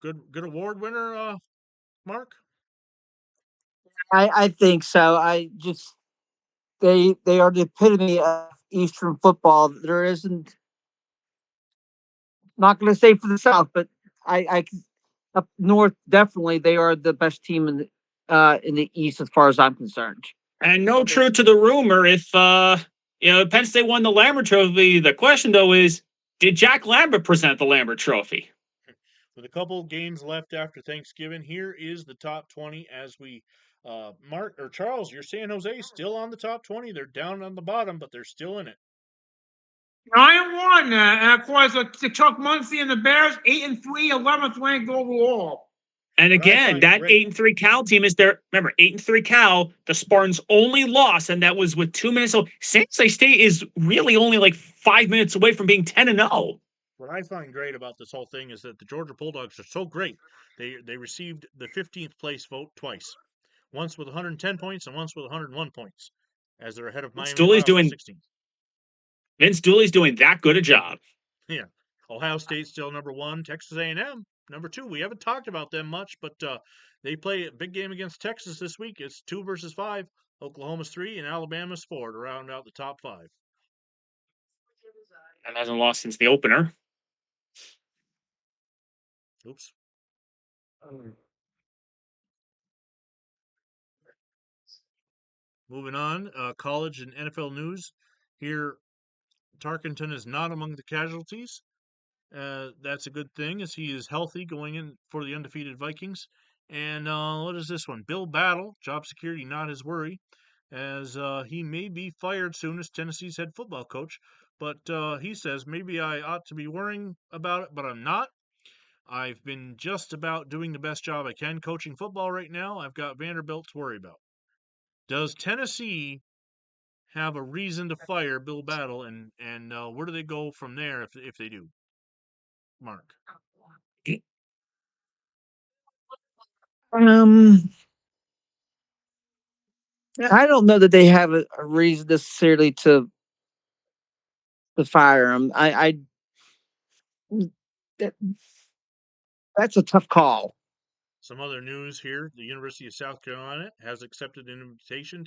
Good award winner, Mark. I think so. They are the epitome of Eastern football. There isn't, not going to say for the South, but I up north definitely they are the best team in the East as far as I'm concerned. And no truth to the rumor, if Penn State won the Lambert Trophy, the question though is, did Jack Lambert present the Lambert Trophy? With a couple games left after Thanksgiving, here is the top 20 as we Charles, your San Jose still on the top 20. They're down on the bottom, but they're still in it. 9-1, and of course Chuck Muncie and the Bears 8-3, 11th ranked overall. And again, that 8-3 Cal team is there. Remember, 8-3 Cal, the Spartans' only loss, and that was with 2 minutes. So San Jose State is really only like 5 minutes away from being 10-0. What I find great about this whole thing is that the Georgia Bulldogs are so great. They received the 15th place vote twice, once with 110 points and once with 101 points, as they're ahead of Miami Ohio 16th. Vince Dooley's doing that good a job. Yeah, Ohio State's still number 1. Texas A&M number 2. We haven't talked about them much, but they play a big game against Texas this week. It's 2 versus 5. Oklahoma's 3 and Alabama's 4 to round out the top 5. And hasn't lost since the opener. Oops. Moving on, college and NFL news. Here, Tarkenton is not among the casualties. That's a good thing, as he is healthy going in for the undefeated Vikings. And what is this one? Bill Battle, job security not his worry, as he may be fired soon as Tennessee's head football coach. But he says, maybe I ought to be worrying about it, but I'm not. I've been just about doing the best job I can coaching football right now. I've got Vanderbilt to worry about. Does Tennessee have a reason to fire Bill Battle, and where do they go from there if they do? Mark. I don't know that they have a reason necessarily to fire him. That, that's a tough call. Some other news here: the University of South Carolina has accepted an invitation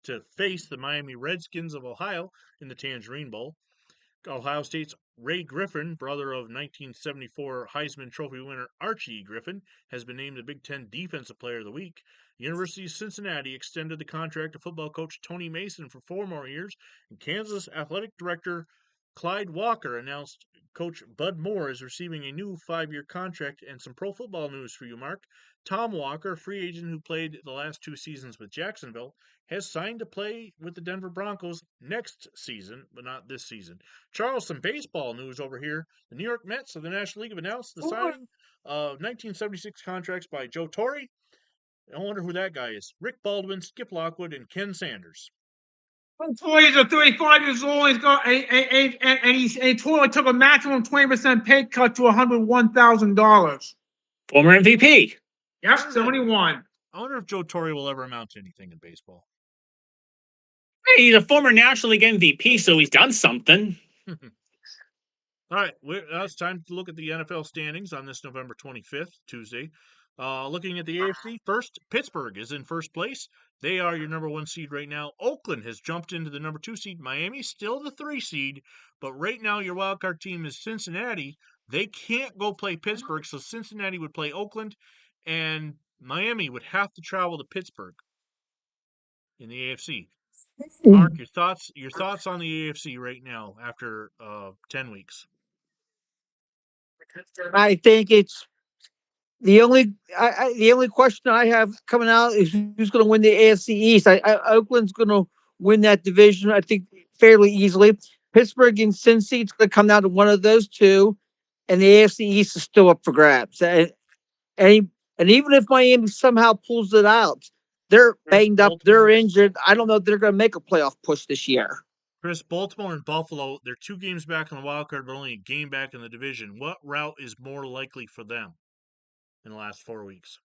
to face the Miami Redskins of Ohio in the Tangerine Bowl. Ohio State's Ray Griffin, brother of 1974 Heisman Trophy winner Archie Griffin, has been named the Big Ten Defensive Player of the Week. University of Cincinnati extended the contract to football coach Tony Mason for 4 more years, and Kansas Athletic Director Clyde Walker announced Coach Bud Moore is receiving a new 5-year contract. And some pro football news for you, Mark. Tom Walker, a free agent who played the last 2 seasons with Jacksonville, has signed to play with the Denver Broncos next season, but not this season. Charles, some baseball news over here. The New York Mets of the National League have announced the signing of 1976 contracts by Joe Torre. I wonder who that guy is. Rick Baldwin, Skip Lockwood, and Ken Sanders. Employees are 35 years old. He's got and he totally took a maximum 20% pay cut to $101,000. Former MVP. Yep, 71. I wonder if Joe Torre will ever amount to anything in baseball. Hey, he's a former National League MVP, so he's done something. All right, now it's time to look at the NFL standings on this November 25th, Tuesday. Looking at the AFC, first, Pittsburgh is in first place. They are your number 1 seed right now. Oakland has jumped into the number 2 seed. Miami still the 3 seed, but right now your wild card team is Cincinnati. They can't go play Pittsburgh, so Cincinnati would play Oakland, and Miami would have to travel to Pittsburgh in the AFC. Mark, your thoughts on the AFC right now after 10 weeks. I think it's the only question I have coming out is who's going to win the AFC East. Oakland's going to win that division, I think, fairly easily. Pittsburgh and Cincy, it's going to come down to one of those two, and the AFC East is still up for grabs. And even if Miami somehow pulls it out, they're banged up, they're injured. I don't know if they're going to make a playoff push this year. Chris, Baltimore and Buffalo, they're 2 games back on the wild card, but only a game back in the division. What route is more likely for them in the last 4 weeks?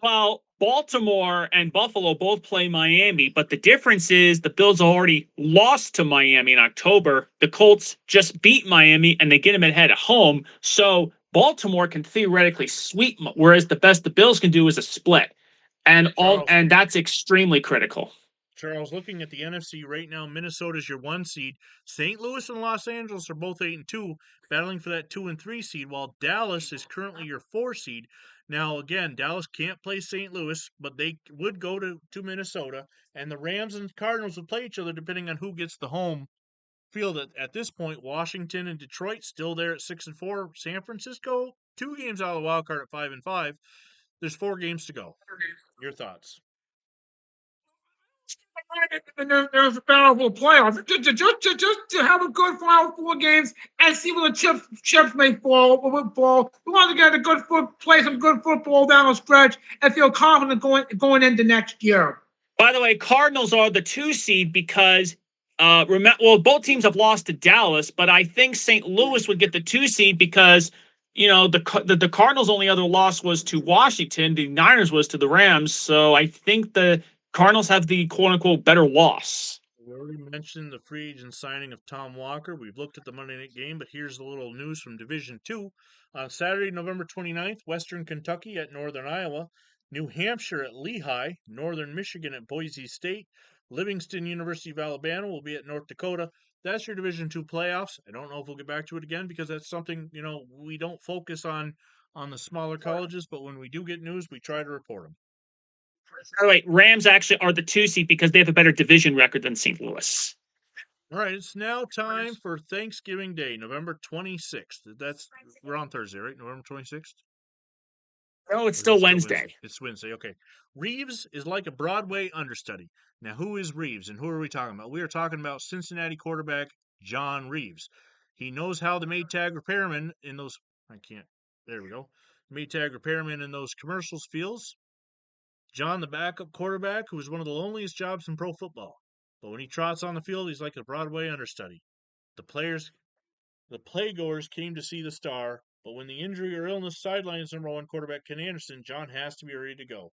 Well, Baltimore and Buffalo both play Miami, but the difference is the Bills already lost to Miami in October. The Colts just beat Miami, and they get them ahead at home. So Baltimore can theoretically sweep, whereas the best the Bills can do is a split, and that's extremely critical. Charles, looking at the NFC right now, Minnesota's your 1 seed. St. Louis and Los Angeles are both 8-2, battling for that 2 and 3 seed, while Dallas is currently your 4 seed. Now, again, Dallas can't play St. Louis, but they would go to Minnesota, and the Rams and Cardinals would play each other depending on who gets the home field. At this point, Washington and Detroit still there at 6-4. San Francisco, 2 games out of the wild card at 5-5. There's 4 games to go. Your thoughts? And there's a battle for the playoffs. Just to have a good final 4 games and see where the chips may fall. We want to get a good play some good football down the stretch and feel confident going into next year. By the way, Cardinals are the 2 seed because both teams have lost to Dallas, but I think St. Louis would get the 2 seed because the Cardinals' only other loss was to Washington. The Niners was to the Rams, so I think the Cardinals have the quote-unquote better loss. We already mentioned the free agent signing of Tom Walker. We've looked at the Monday night game, but here's a little news from Division 2. On Saturday, November 29th, Western Kentucky at Northern Iowa, New Hampshire at Lehigh, Northern Michigan at Boise State, Livingston University of Alabama will be at North Dakota. That's your Division 2 playoffs. I don't know if we'll get back to it again because that's something, we don't focus on the smaller colleges, but when we do get news, we try to report them. By the way, Rams actually are the 2 seed because they have a better division record than St. Louis. All right, it's now time for Thanksgiving Day, November 26th. We're on Thursday, right? November 26th? No, it's still Wednesday. It's Wednesday, okay. Reeves is like a Broadway understudy. Now, who is Reeves, and who are we talking about? We are talking about Cincinnati quarterback John Reeves. He knows how the Maytag repairman in those... There we go. Maytag repairman in those commercials feels. John, the backup quarterback, who was one of the loneliest jobs in pro football. but when he trots on the field, he's like a Broadway understudy. The playgoers came to see the star, but when the injury or illness sidelines number one quarterback Ken Anderson, John has to be ready to go.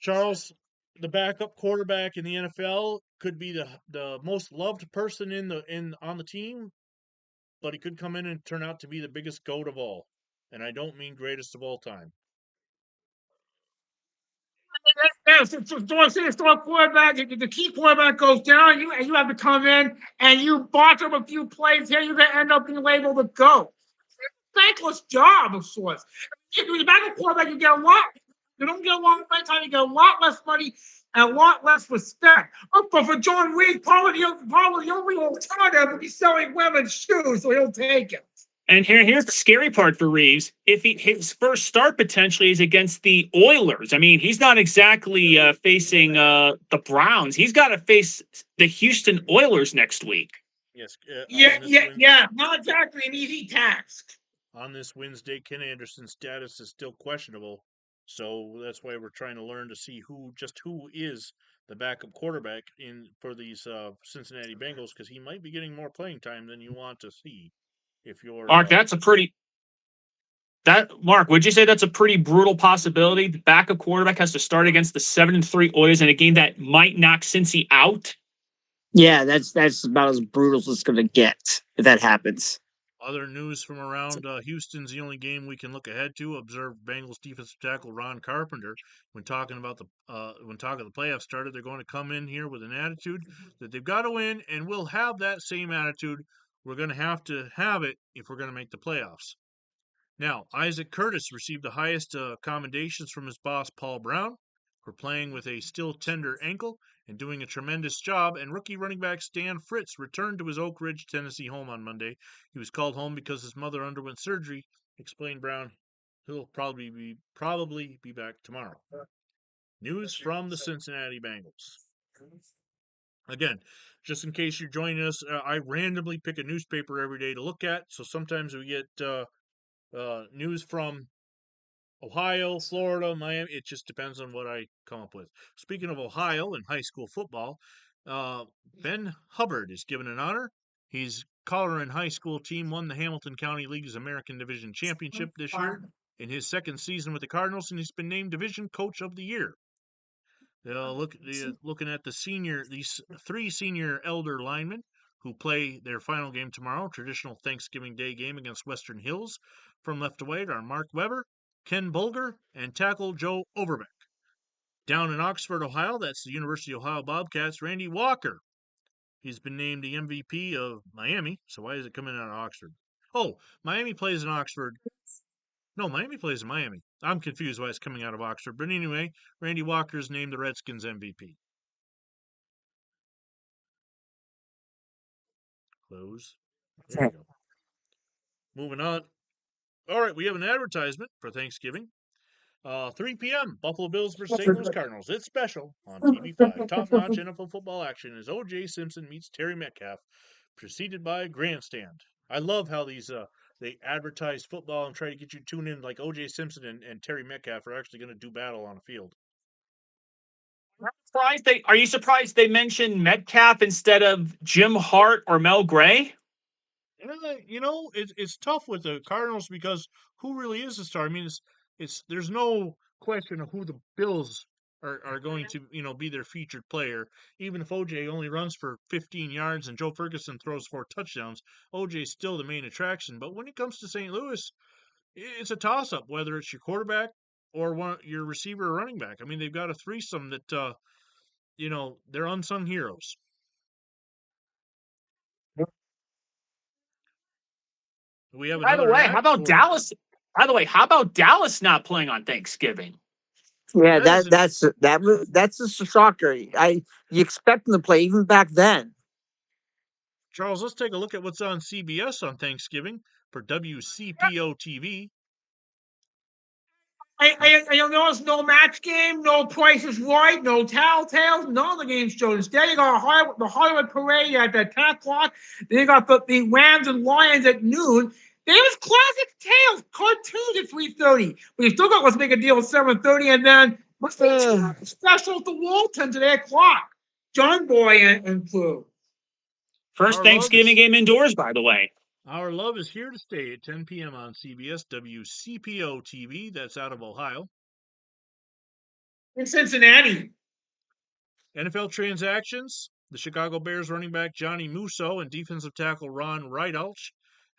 Charles, the backup quarterback in the NFL, could be the most loved person on the team, but he could come in and turn out to be the biggest goat of all. And I don't mean greatest of all time. Yeah, so say the star quarterback, the key quarterback goes down, you have to come in and you botch up a few plays here, you're gonna end up being labeled a GOAT. Thankless job of sorts. If you're the backup quarterback, you get a lot. You don't get a lot of playing time, you get a lot less money and a lot less respect. But for John Reed, probably the only alternative would be selling women's shoes, so he'll take it. And here's the scary part for Reeves. If his first start potentially is against the Oilers, I mean, he's not exactly facing the Browns. He's got to face the Houston Oilers next week. Yes. Not exactly an easy task. On this Wednesday, Ken Anderson's status is still questionable, so that's why we're trying to learn to see who is the backup quarterback for these Cincinnati Bengals, because he might be getting more playing time than you want to see. If you're Mark, Mark, would you say that's a pretty brutal possibility? The backup quarterback has to start against the 7-3 Oilers in a game that might knock Cincy out. Yeah, that's about as brutal as it's going to get if that happens. Other news from around Houston's the only game we can look ahead to. Observed Bengals defensive tackle Ron Carpenter when talking about the playoffs started. They're going to come in here with an attitude that they've got to win, and we'll have that same attitude. We're going to have it if we're going to make the playoffs. Now, Isaac Curtis received the highest commendations from his boss Paul Brown for playing with a still tender ankle and doing a tremendous job, and rookie running back Stan Fritz returned to his Oak Ridge, Tennessee home on Monday. He was called home because his mother underwent surgery, explained Brown. He'll probably be back tomorrow. News from the Cincinnati Bengals. Again, just in case you're joining us, I randomly pick a newspaper every day to look at, so sometimes we get news from Ohio, Florida, Miami. It just depends on what I come up with. Speaking of Ohio and high school football, Ben Hubbard is given an honor. His Colleran High School team won the Hamilton County League's American Division Championship this year in his second season with the Cardinals, and he's been named Division Coach of the Year. Looking at these three senior elder linemen who play their final game tomorrow, traditional Thanksgiving Day game against Western Hills. From left to right are Mark Weber, Ken Bulger, and tackle Joe Overbeck. Down in Oxford, Ohio, that's the University of Ohio Bobcats, Randy Walker. He's been named the MVP of Miami, so why is it coming out of Oxford? Oh, Miami plays in Oxford. No, Miami plays in Miami. I'm confused why it's coming out of Oxford. But anyway, Randy Walker's named the Redskins MVP. Close. There you go. Moving on. All right, we have an advertisement for Thanksgiving. 3 p.m. Buffalo Bills versus St. Louis Cardinals. It's special on TV5. Top-notch NFL football action as O.J. Simpson meets Terry Metcalf, preceded by Grandstand. I love how these they advertise football and try to get you tuned in like O.J. Simpson and Terry Metcalf are actually going to do battle on a field. Are you surprised they mentioned Metcalf instead of Jim Hart or Mel Gray? It's tough with the Cardinals because who really is the star? I mean, there's no question of who the Bills are going to, be their featured player. Even if OJ only runs for 15 yards and Joe Ferguson throws 4 touchdowns, OJ's still the main attraction. But when it comes to St. Louis, it's a toss-up whether it's your quarterback or your receiver or running back. I mean, they've got a threesome that, they're unsung heroes. We have By the way, how about Dallas? By the way, how about Dallas not playing on Thanksgiving? Yeah, that's a shocker. You expect them to play even back then. Charles, let's take a look at what's on CBS on Thanksgiving for WCPO TV. You'll notice no Match Game, no Price is Right, no Telltales, none of the games shown. Instead, you got the Hollywood Parade at 10 o'clock. Then you got the Rams and Lions at noon. There's Classic Tales cartoons at 3:30. But you still got Let's Make a Deal at 7:30, and then what's the special at the Waltons at 8 o'clock. John Boy and crew. First Thanksgiving game indoors, by the way. Our Love is here to stay at 10 p.m. on CBS WCPO TV. That's out of Ohio. In Cincinnati. NFL transactions. The Chicago Bears running back Johnny Musso and defensive tackle Ron Rydalch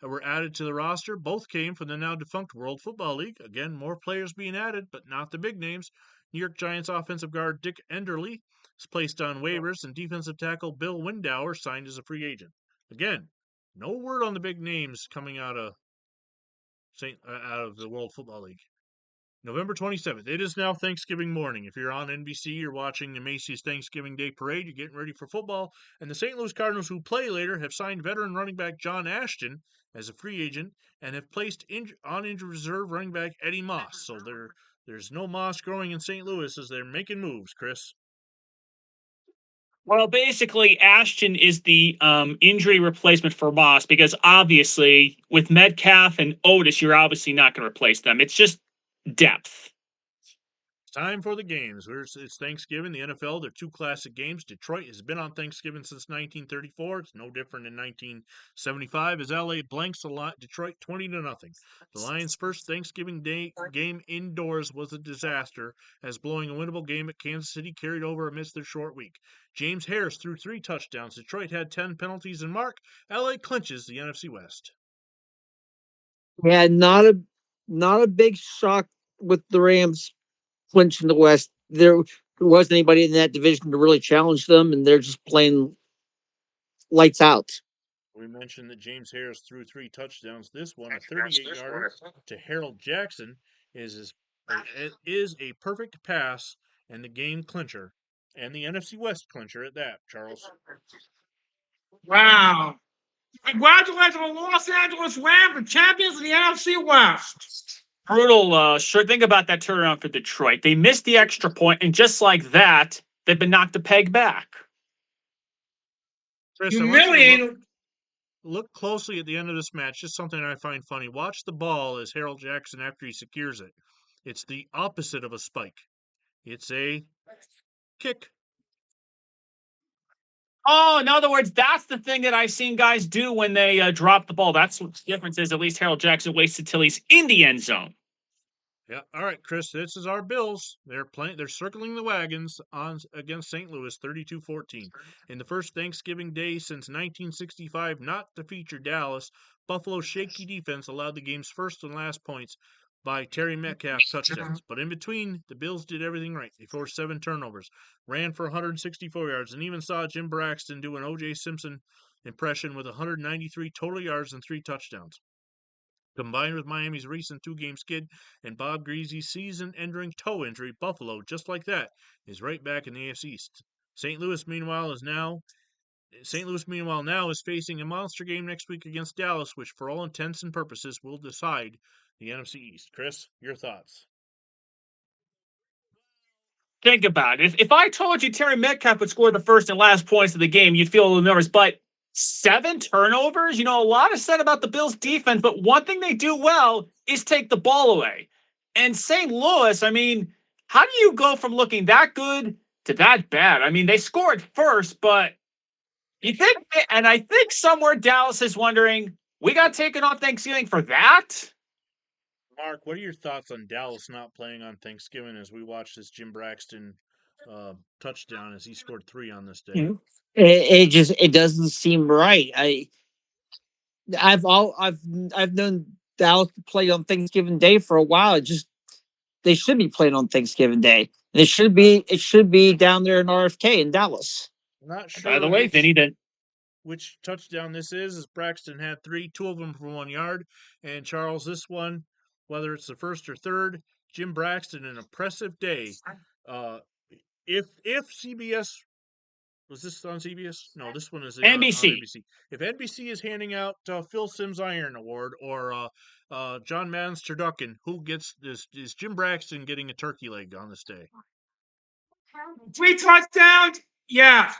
were added to the roster. Both came from the now defunct World Football League. Again, more players being added, but not the big names. New York Giants offensive guard Dick Enderle is placed on waivers, and defensive tackle Bill Windauer signed as a free agent. Again, no word on the big names coming out of the World Football League. November 27th. It is now Thanksgiving morning. If you're on NBC, you're watching the Macy's Thanksgiving Day Parade. You're getting ready for football. And the St. Louis Cardinals, who play later, have signed veteran running back John Ashton as a free agent and have placed on injured reserve running back Eddie Moss. So there's no moss growing in St. Louis as they're making moves, Chris. Well, basically, Ashton is the injury replacement for Moss because obviously, with Metcalf and Otis, you're obviously not going to replace them. It's just depth. Time for the games. It's Thanksgiving. The NFL, they're two classic games. Detroit has been on Thanksgiving since 1934. It's no different in 1975 as LA blanks Detroit 20-0. The Lions' first Thanksgiving Day game indoors was a disaster as blowing a winnable game at Kansas City carried over amidst their short week. James Harris threw 3 touchdowns. Detroit had 10 penalties and Mark. LA clinches the NFC West. Yeah, not a big shock with the Rams clinching the West. There wasn't anybody in that division to really challenge them, and they're just playing lights out. We mentioned that James Harris threw 3 touchdowns. This one, a 38-yarder to Harold Jackson, is a perfect pass and the game clincher, and the NFC West clincher at that, Charles. Wow. Congratulations to the Los Angeles Rams, the champions of the NFC West. Brutal. Sure, think about that turnaround for Detroit. They missed the extra point, and just like that, they've been knocked a peg back. Chris, humiliating. Look closely at the end of this match. Just something I find funny. Watch the ball as Harold Jackson after he secures it. It's the opposite of a spike. It's a kick. Oh, in other words, that's the thing that I've seen guys do when they drop the ball. That's what the difference is. At least Harold Jackson waits until he's in the end zone. Yeah. All right, Chris. This is our Bills. They're circling the wagons against St. Louis, 32-14. In the first Thanksgiving Day since 1965, not to feature Dallas, Buffalo's shaky defense allowed the game's first and last points by Terry Metcalf touchdowns. But in between, the Bills did everything right. They forced 7 turnovers, ran for 164 yards, and even saw Jim Braxton do an O.J. Simpson impression with 193 total yards and 3 touchdowns. Combined with Miami's recent 2-game skid and Bob Greasy's season-ending toe injury, Buffalo, just like that, is right back in the AFC East. St. Louis, meanwhile, now is facing a monster game next week against Dallas, which, for all intents and purposes, will decide the NFC East. Chris, your thoughts? Think about it. If I told you Terry Metcalf would score the first and last points of the game, you'd feel a little nervous. But 7 turnovers? A lot is said about the Bills' defense, but one thing they do well is take the ball away. And St. Louis, how do you go from looking that good to that bad? They scored first, but you think, and I think somewhere Dallas is wondering, we got taken off Thanksgiving for that? Mark, what are your thoughts on Dallas not playing on Thanksgiving as we watch this Jim Braxton touchdown as he scored 3 on this day? It doesn't seem right. I've known Dallas to play on Thanksgiving Day for a while. They should be playing on Thanksgiving Day. It should be down there in RFK in Dallas. Not sure. By the way, Vinny, which touchdown this is Braxton had 3, 2 of them for 1 yard. And Charles, this one, whether it's the first or third, Jim Braxton, an impressive day. If CBS, was this on CBS? No, this one is NBC. On NBC. If NBC is handing out Phil Simms Iron Award or John Madden's Turducken, who gets this? Is Jim Braxton getting a turkey leg on this day? 3 touchdowns? Yeah.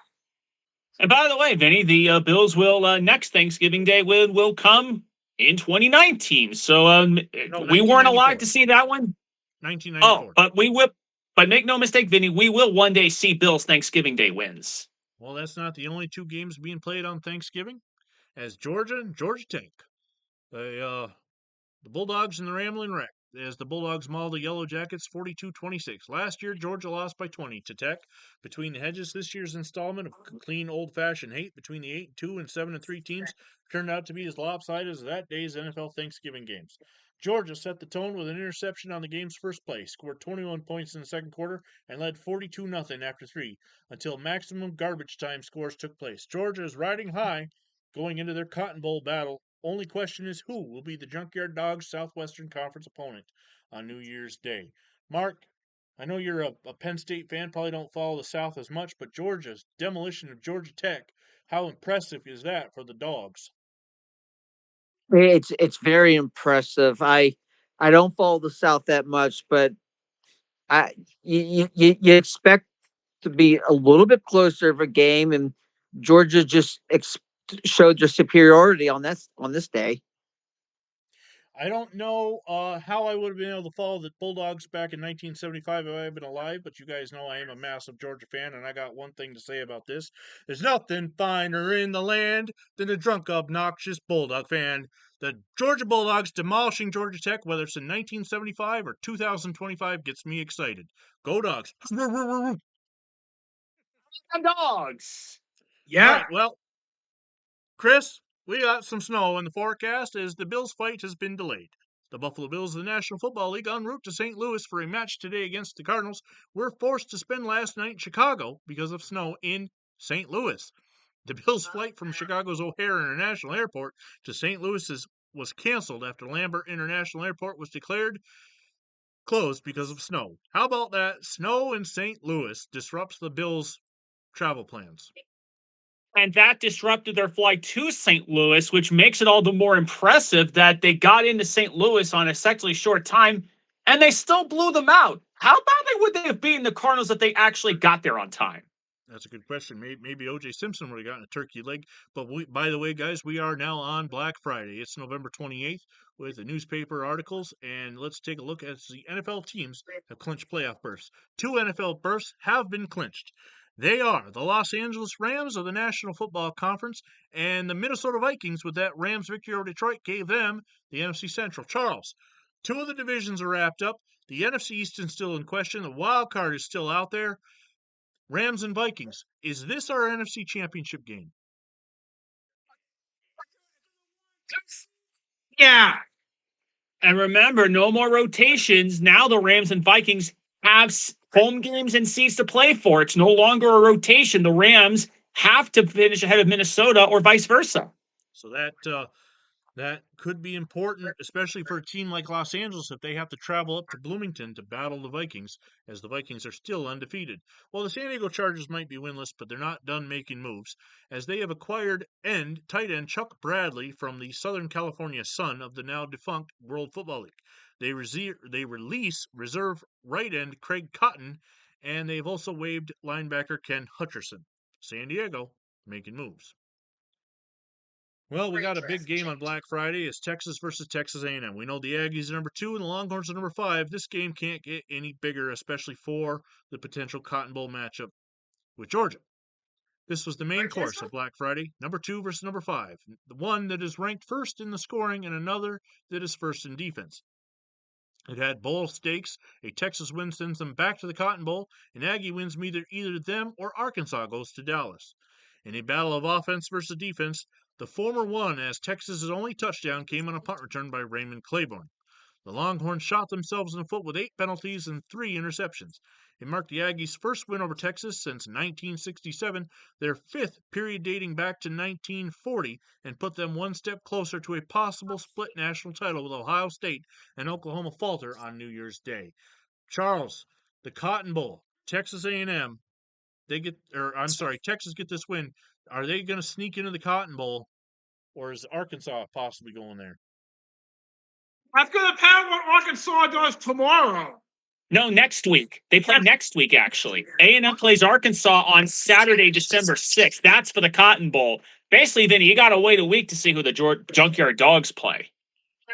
And by the way, Vinny, the Bills will next Thanksgiving Day will come in 2019. So we weren't allowed to see that one. 1994. Oh, but we will. But make no mistake, Vinny, we will one day see Bills Thanksgiving Day wins. Well, that's not the only two games being played on Thanksgiving, as Georgia and Georgia Tech. The Bulldogs and the Ramblin' Wreck, as the Bulldogs mauled the Yellow Jackets 42-26. Last year, Georgia lost by 20 to Tech. Between the hedges, this year's installment of clean, old-fashioned hate between the 8-2 and 7-3 teams turned out to be as lopsided as that day's NFL Thanksgiving games. Georgia set the tone with an interception on the game's first play, scored 21 points in the second quarter, and led 42-0 after three, until maximum garbage time scores took place. Georgia is riding high going into their Cotton Bowl battle. Only question is who will be the Junkyard Dogs Southwestern Conference opponent on New Year's Day. Mark, I know you're a Penn State fan, probably don't follow the South as much, but Georgia's demolition of Georgia Tech, how impressive is that for the Dogs? It's very impressive. I don't follow the South that much, but I you expect to be a little bit closer of a game, and Georgia just showed their superiority on this day. I don't know how I would have been able to follow the Bulldogs back in 1975 if I had been alive, but you guys know I am a massive Georgia fan, and I got one thing to say about this. There's nothing finer in the land than a drunk, obnoxious Bulldog fan. The Georgia Bulldogs demolishing Georgia Tech, whether it's in 1975 or 2025, gets me excited. Go Dogs. Dogs. All Yeah. right, well, Chris, we got some snow in the forecast as the Bills fight has been delayed. The Buffalo Bills of the National Football League en route to St. Louis for a match today against the Cardinals were forced to spend last night in Chicago because of snow in St. Louis. The Bills' flight from Chicago's O'Hare International Airport to St. Louis was canceled after Lambert International Airport was declared closed because of snow. How about that? Snow in St. Louis disrupts the Bills' travel plans. And that disrupted their flight to St. Louis, which makes it all the more impressive that they got into St. Louis on a sexually short time and they still blew them out. How badly would they have beaten the Cardinals if they actually got there on time? That's a good question. Maybe O.J. Simpson would have gotten a turkey leg. But by the way, guys, we are now on Black Friday. It's November 28th with the newspaper articles. And let's take a look at the NFL teams have clinched playoff berths. Two NFL berths have been clinched. They are the Los Angeles Rams of the National Football Conference and the Minnesota Vikings, with that Rams victory over Detroit, gave them the NFC Central. Charles, two of the divisions are wrapped up. The NFC East is still in question. The wild card is still out there. Rams and Vikings. Is this our NFC Championship game? Yeah. And remember, no more rotations. Now the Rams and Vikings have home games and seats to play for. It's no longer a rotation. The Rams have to finish ahead of Minnesota or vice versa. So that could be important, especially for a team like Los Angeles if they have to travel up to Bloomington to battle the Vikings, as the Vikings are still undefeated. Well, the San Diego Chargers might be winless, but they're not done making moves, as they have acquired tight end Chuck Bradley from the Southern California Sun of the now defunct World Football League. They release reserve right end Craig Cotton, and they've also waived linebacker Ken Hutcherson. San Diego making moves. Well, we got a big game on Black Friday. It's Texas versus Texas A&M. We know the Aggies are number 2 and the Longhorns are number 5. This game can't get any bigger, especially for the potential Cotton Bowl matchup with Georgia. This was the main course of Black Friday. Number 2 versus number 5. The one that is ranked first in the scoring and another that is first in defense. It had bowl stakes. A Texas win sends them back to the Cotton Bowl. An Aggie wins either them or Arkansas goes to Dallas. In a battle of offense versus defense, the former won as Texas's only touchdown came on a punt return by Raymond Claiborne. The Longhorns shot themselves in the foot with 8 penalties and 3 interceptions. It marked the Aggies' first win over Texas since 1967, their 5th period dating back to 1940, and put them one step closer to a possible split national title with Ohio State and Oklahoma falter on New Year's Day. Charles, the Cotton Bowl, Texas A&M, Texas get this win. Are they going to sneak into the Cotton Bowl, or is Arkansas possibly going there? That's going to depend on what Arkansas does tomorrow. No, next week. They play next week, actually. A&M plays Arkansas on Saturday, December 6th. That's for the Cotton Bowl. Basically, Vinny, you got to wait a week to see who the Junkyard Dogs play.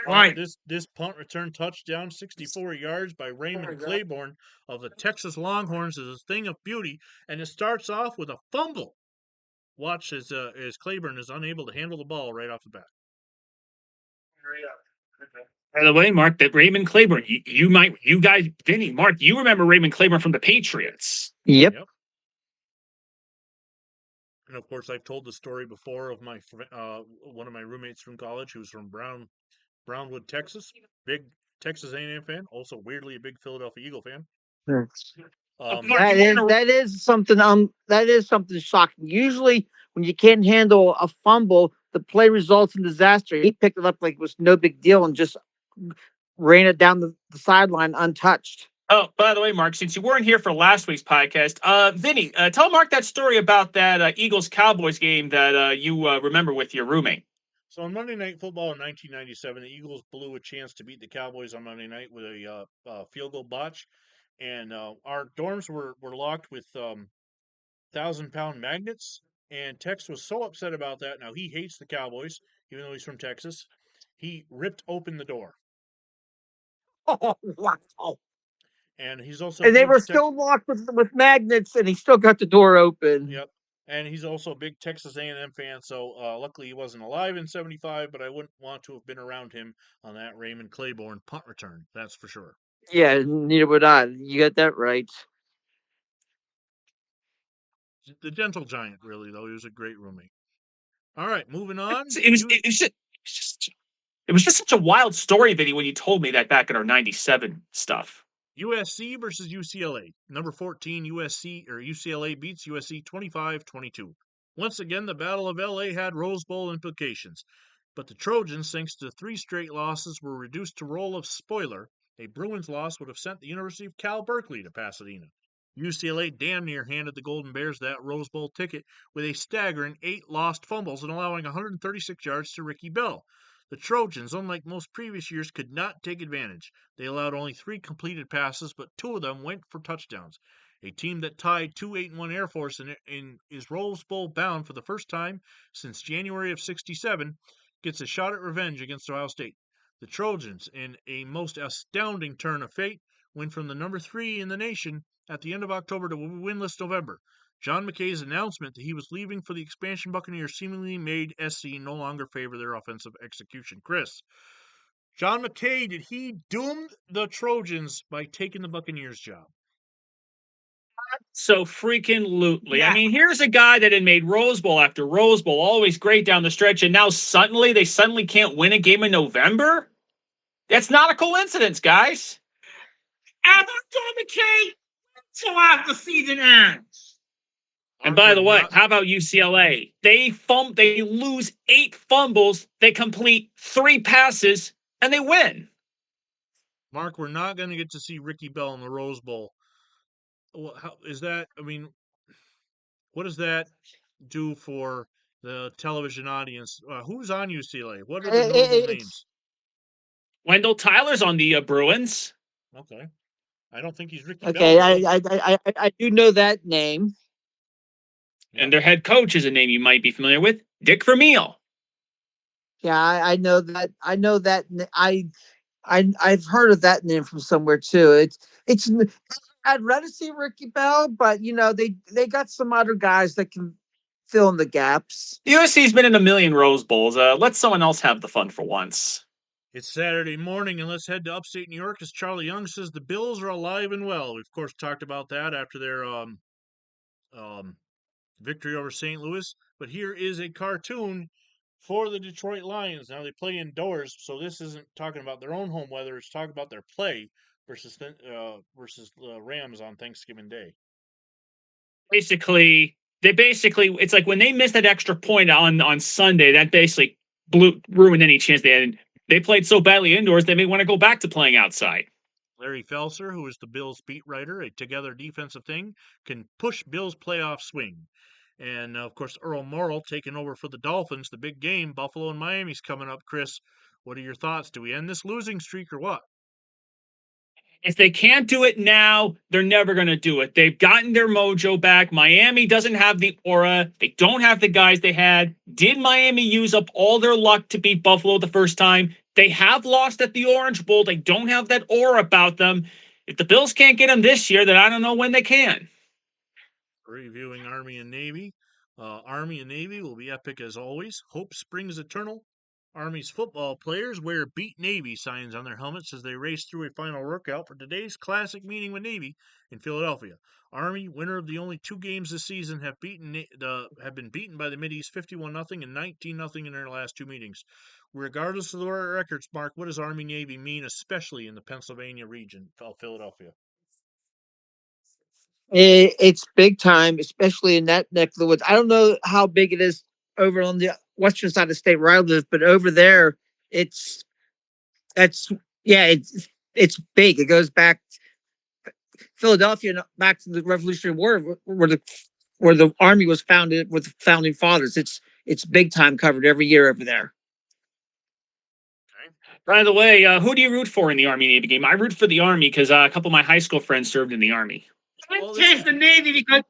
Right. This punt return touchdown, 64 yards by Raymond Claiborne of the Texas Longhorns, is a thing of beauty, and it starts off with a fumble watch as Claiborne is unable to handle the ball right off the bat. By the way, Mark, that Raymond Claiborne, you guys, Vinny, Mark, you remember Raymond Claiborne from the Patriots. Yep. And of course, I've told the story before of my one of my roommates from college who was from Brownwood, Texas. Big Texas A&M fan. Also, weirdly, a big Philadelphia Eagle fan. That is something shocking. Usually, when you can't handle a fumble, the play results in disaster. He picked it up like it was no big deal and just ran it down the sideline untouched. Oh, by the way, Mark, since you weren't here for last week's podcast, Vinny, tell Mark that story about that Eagles-Cowboys game that you remember with your roommate. So on Monday Night Football in 1997, the Eagles blew a chance to beat the Cowboys on Monday night with a field goal botch, and our dorms were locked with 1,000-pound magnets. And Tex was so upset about that. Now he hates the Cowboys, even though he's from Texas. He ripped open the door. Oh wow! And he's also and they were still locked with magnets, and he still got the door open. Yep. And he's also a big Texas A&M fan, so luckily he wasn't alive in '75. But I wouldn't want to have been around him on that Raymond Claiborne punt return. That's for sure. Yeah, neither would I. You got that right. The gentle giant, really, though. He was a great roommate. All right, moving on. It was just such a wild story, Vinny, when you told me that back in our '97 stuff. USC versus UCLA. Number 14, UCLA beats USC 25-22. Once again, the Battle of LA had Rose Bowl implications, but the Trojans, thanks to 3 straight losses, were reduced to role of spoiler. A Bruins loss would have sent the University of Cal Berkeley to Pasadena. UCLA damn near handed the Golden Bears that Rose Bowl ticket with a staggering 8 lost fumbles and allowing 136 yards to Ricky Bell. The Trojans, unlike most previous years, could not take advantage. They allowed only 3 completed passes, but 2 of them went for touchdowns. A team that tied 2 8-1 Air Force in is Rose Bowl bound for the first time since January of '67 gets a shot at revenge against Ohio State. The Trojans, in a most astounding turn of fate, went from the number 3 in the nation at the end of October to winless November. John McKay's announcement that he was leaving for the expansion Buccaneers seemingly made SC no longer favor their offensive execution. Chris, John McKay, did he doom the Trojans by taking the Buccaneers job? So freaking lootly. Yeah. I mean, here's a guy that had made Rose Bowl after Rose Bowl, always great down the stretch, and now they suddenly can't win a game in November? That's not a coincidence, guys. After John McKay, till after the season ends. And by the way, how about UCLA? They lose 8 fumbles, they complete 3 passes, and they win. Mark, we're not going to get to see Ricky Bell in the Rose Bowl. How is that? I mean, what does that do for the television audience? Who's on UCLA? What are the notable names? Wendell Tyler's on the Bruins. Okay, I don't think he's Ricky Okay, Bell. I do know that name. And their head coach is a name you might be familiar with, Dick Vermeil. Yeah, I know that. I know that. I've heard of that name from somewhere too. It's. I'd rather see Ricky Bell, but they got some other guys that can fill in the gaps. USC's been in a million Rose Bowls. Let someone else have the fun for once. It's Saturday morning, and let's head to upstate New York as Charlie Young says the Bills are alive and well. We've, of course, talked about that after their victory over St. Louis. But here is a cartoon for the Detroit Lions. Now, they play indoors, so this isn't talking about their own home weather. It's talking about their play versus the Rams on Thanksgiving Day. Basically, it's like when they missed that extra point on Sunday, that basically ruined any chance they had. They played so badly indoors, they may want to go back to playing outside. Larry Felser, who is the Bills beat writer, a together defensive thing, can push Bills' playoff swing. And, of course, Earl Morrall taking over for the Dolphins. The big game, Buffalo and Miami's coming up. Chris, what are your thoughts? Do we end this losing streak or what? If they can't do it now, they're never going to do it. They've gotten their mojo back. Miami doesn't have the aura. They don't have the guys they had. Did Miami use up all their luck to beat Buffalo the first time? They have lost at the Orange Bowl. They don't have that aura about them. If the Bills can't get them this year, then I don't know when they can. Reviewing Army and Navy. Army and Navy will be epic as always. Hope springs eternal. Army's football players wear Beat Navy signs on their helmets as they race through a final workout for today's classic meeting with Navy in Philadelphia. Army, winner of the only 2 games this season, have been beaten by the Middies 51-0 and 19-0 in their last 2 meetings. Regardless of the records, Mark, what does Army Navy mean, especially in the Pennsylvania region of Philadelphia? It's big time, especially in that neck of the woods. I don't know how big it is over on the western side of the state where I live, but over there, it's that's yeah, it's big. It goes back Philadelphia back to the Revolutionary War, where the army was founded with the founding fathers. It's big time covered every year over there. By the way, who do you root for in the Army Navy game? I root for the Army because a couple of my high school friends served in the Army. I changed the Navy because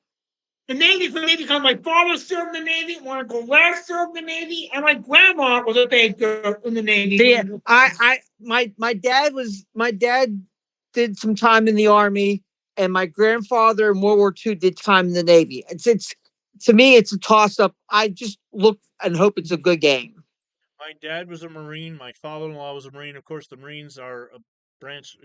the Navy for me because my father served in the Navy, my uncle Les served in the Navy, and my grandma was a baker in the Navy. See, my dad did some time in the army, and my grandfather in World War II did time in the Navy. It's to me, it's a toss up. I just look and hope it's a good game. My dad was a Marine. My father-in-law was a Marine. Of course, the Marines are a branch,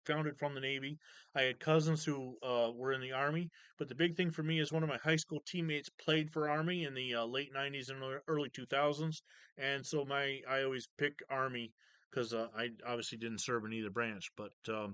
founded from the Navy. I had cousins who were in the Army, but the big thing for me is one of my high school teammates played for Army in the late '90s and early 2000s, and so I always pick Army because I obviously didn't serve in either branch. But all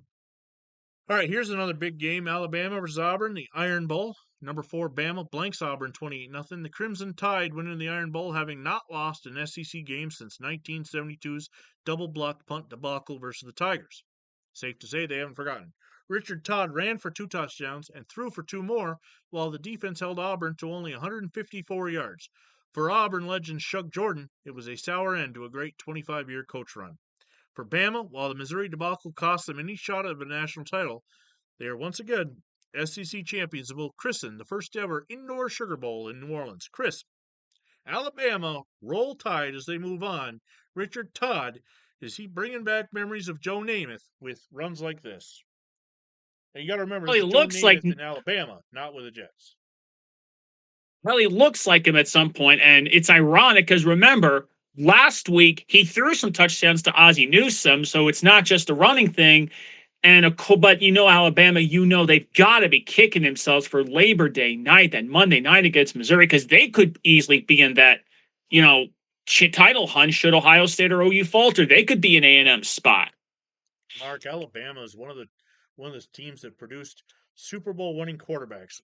right, here's another big game: Alabama versus Auburn, the Iron Bowl. Number 4 Bama blanks Auburn 28-0. The Crimson Tide winning the Iron Bowl, having not lost an SEC game since 1972's double block punt debacle versus the Tigers. Safe to say they haven't forgotten. Richard Todd ran for 2 touchdowns and threw for 2 more, while the defense held Auburn to only 154 yards. For Auburn legend Shug Jordan, it was a sour end to a great 25-year coach run. For Bama, while the Missouri debacle cost them any shot at a national title, they are once again SEC champions and will christen the first ever indoor Sugar Bowl in New Orleans. Chris, Alabama roll tide as they move on. Richard Todd, is he bringing back memories of Joe Namath with runs like this? And you got to remember, Well, this he is Joe looks like Namath in Alabama, not with the Jets. well, he looks like him at some point, and it's ironic because remember last week he threw some touchdowns to Ozzie Newsome, so it's not just a running thing. But Alabama, they've got to be kicking themselves for Labor Day night, that Monday night against Missouri, because they could easily be in that, title hunt should Ohio State or OU falter. They could be an A&M spot. Mark, Alabama is one of the teams that produced Super Bowl winning quarterbacks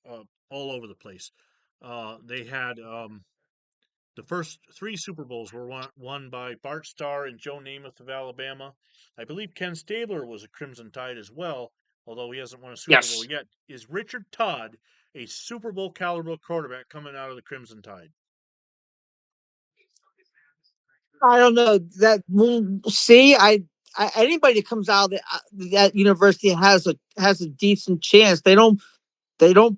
all over the place. They had the first 3 Super Bowls were won by Bart Starr and Joe Namath of Alabama. I believe Ken Stabler was a Crimson Tide as well, although he hasn't won a Super Bowl Yes. yet. Is Richard Todd a Super Bowl caliber quarterback coming out of the Crimson Tide? I don't know that. We'll see. Anybody that comes out of that university has a decent chance. They don't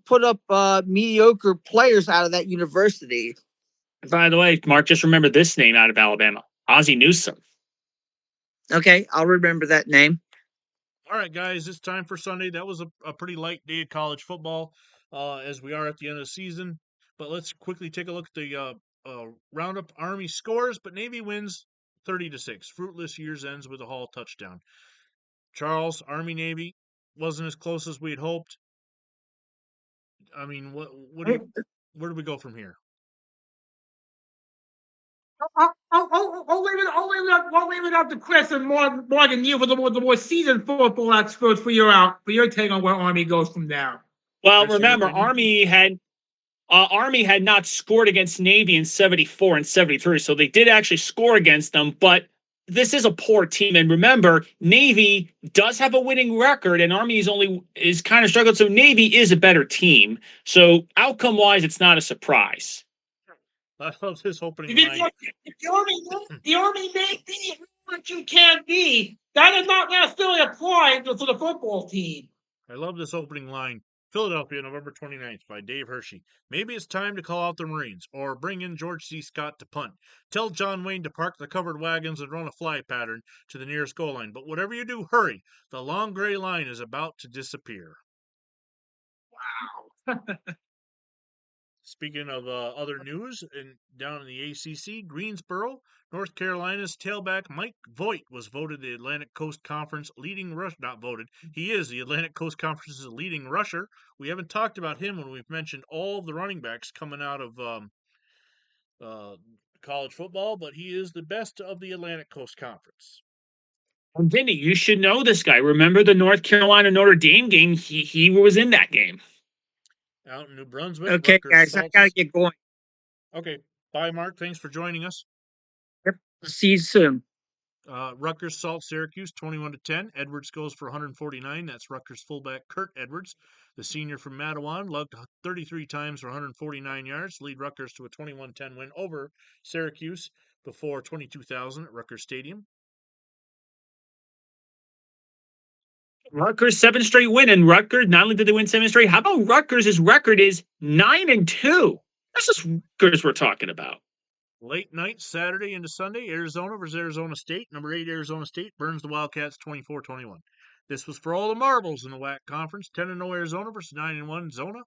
put up mediocre players out of that university. By the way, Mark, just remember this name out of Alabama, Ozzie Newsome. Okay, I'll remember that name. All right, guys, it's time for Sunday. That was a pretty light day of college football as we are at the end of the season. But let's quickly take a look at the roundup Army scores. But Navy wins 30-6. Fruitless years ends with a Hall touchdown. Charles, Army Navy wasn't as close as we had hoped. I mean, where do we go from here? I'll leave it up to Chris and Morgan, you for the more seasoned football experts for your take on where Army goes from there. Well, Chris, your remember, opinion? Army had not scored against Navy in 74 and 73, so they did actually score against them, but this is a poor team. And remember, Navy does have a winning record, and Army is kind of struggling. So Navy is a better team. So outcome wise, it's not a surprise. I love his opening If line. the Army may be what you can be, that does not necessarily apply to the football team. I love this opening line. Philadelphia, November 29th, by Dave Hershey. Maybe it's time to call out the Marines, or bring in George C. Scott to punt. Tell John Wayne to park the covered wagons and run a fly pattern to the nearest goal line. But whatever you do, hurry. The long gray line is about to disappear. Wow. Speaking of other news, and down in the ACC, Greensboro, North Carolina's tailback Mike Voigt was voted the Atlantic Coast Conference leading rush. Not voted. He is the Atlantic Coast Conference's leading rusher. We haven't talked about him when we've mentioned all of the running backs coming out of uh, college football, but he is the best of the Atlantic Coast Conference. Vinny, you should know this guy. Remember the North Carolina Notre Dame game? He was in that game. Out in New Brunswick. Okay, guys, I gotta get going. Okay. Bye, Mark. Thanks for joining us. Yep. See you soon. Rutgers Salt Syracuse 21-10. Edwards goes for 149. That's Rutgers fullback Kurt Edwards. The senior from Mattawan lugged 33 times for 149 yards, lead Rutgers to a 21-10 win over Syracuse before 22,000 at Rutgers Stadium. Rutgers 7 straight win, and Rutgers not only did they win 7 straight. How about Rutgers' record is 9-2? That's just Rutgers we're talking about. Late night, Saturday into Sunday, Arizona versus Arizona State. Number 8 Arizona State burns the Wildcats 24-21. This was for all the marbles in the WAC conference. 10-0 Arizona versus 9-1 Zona.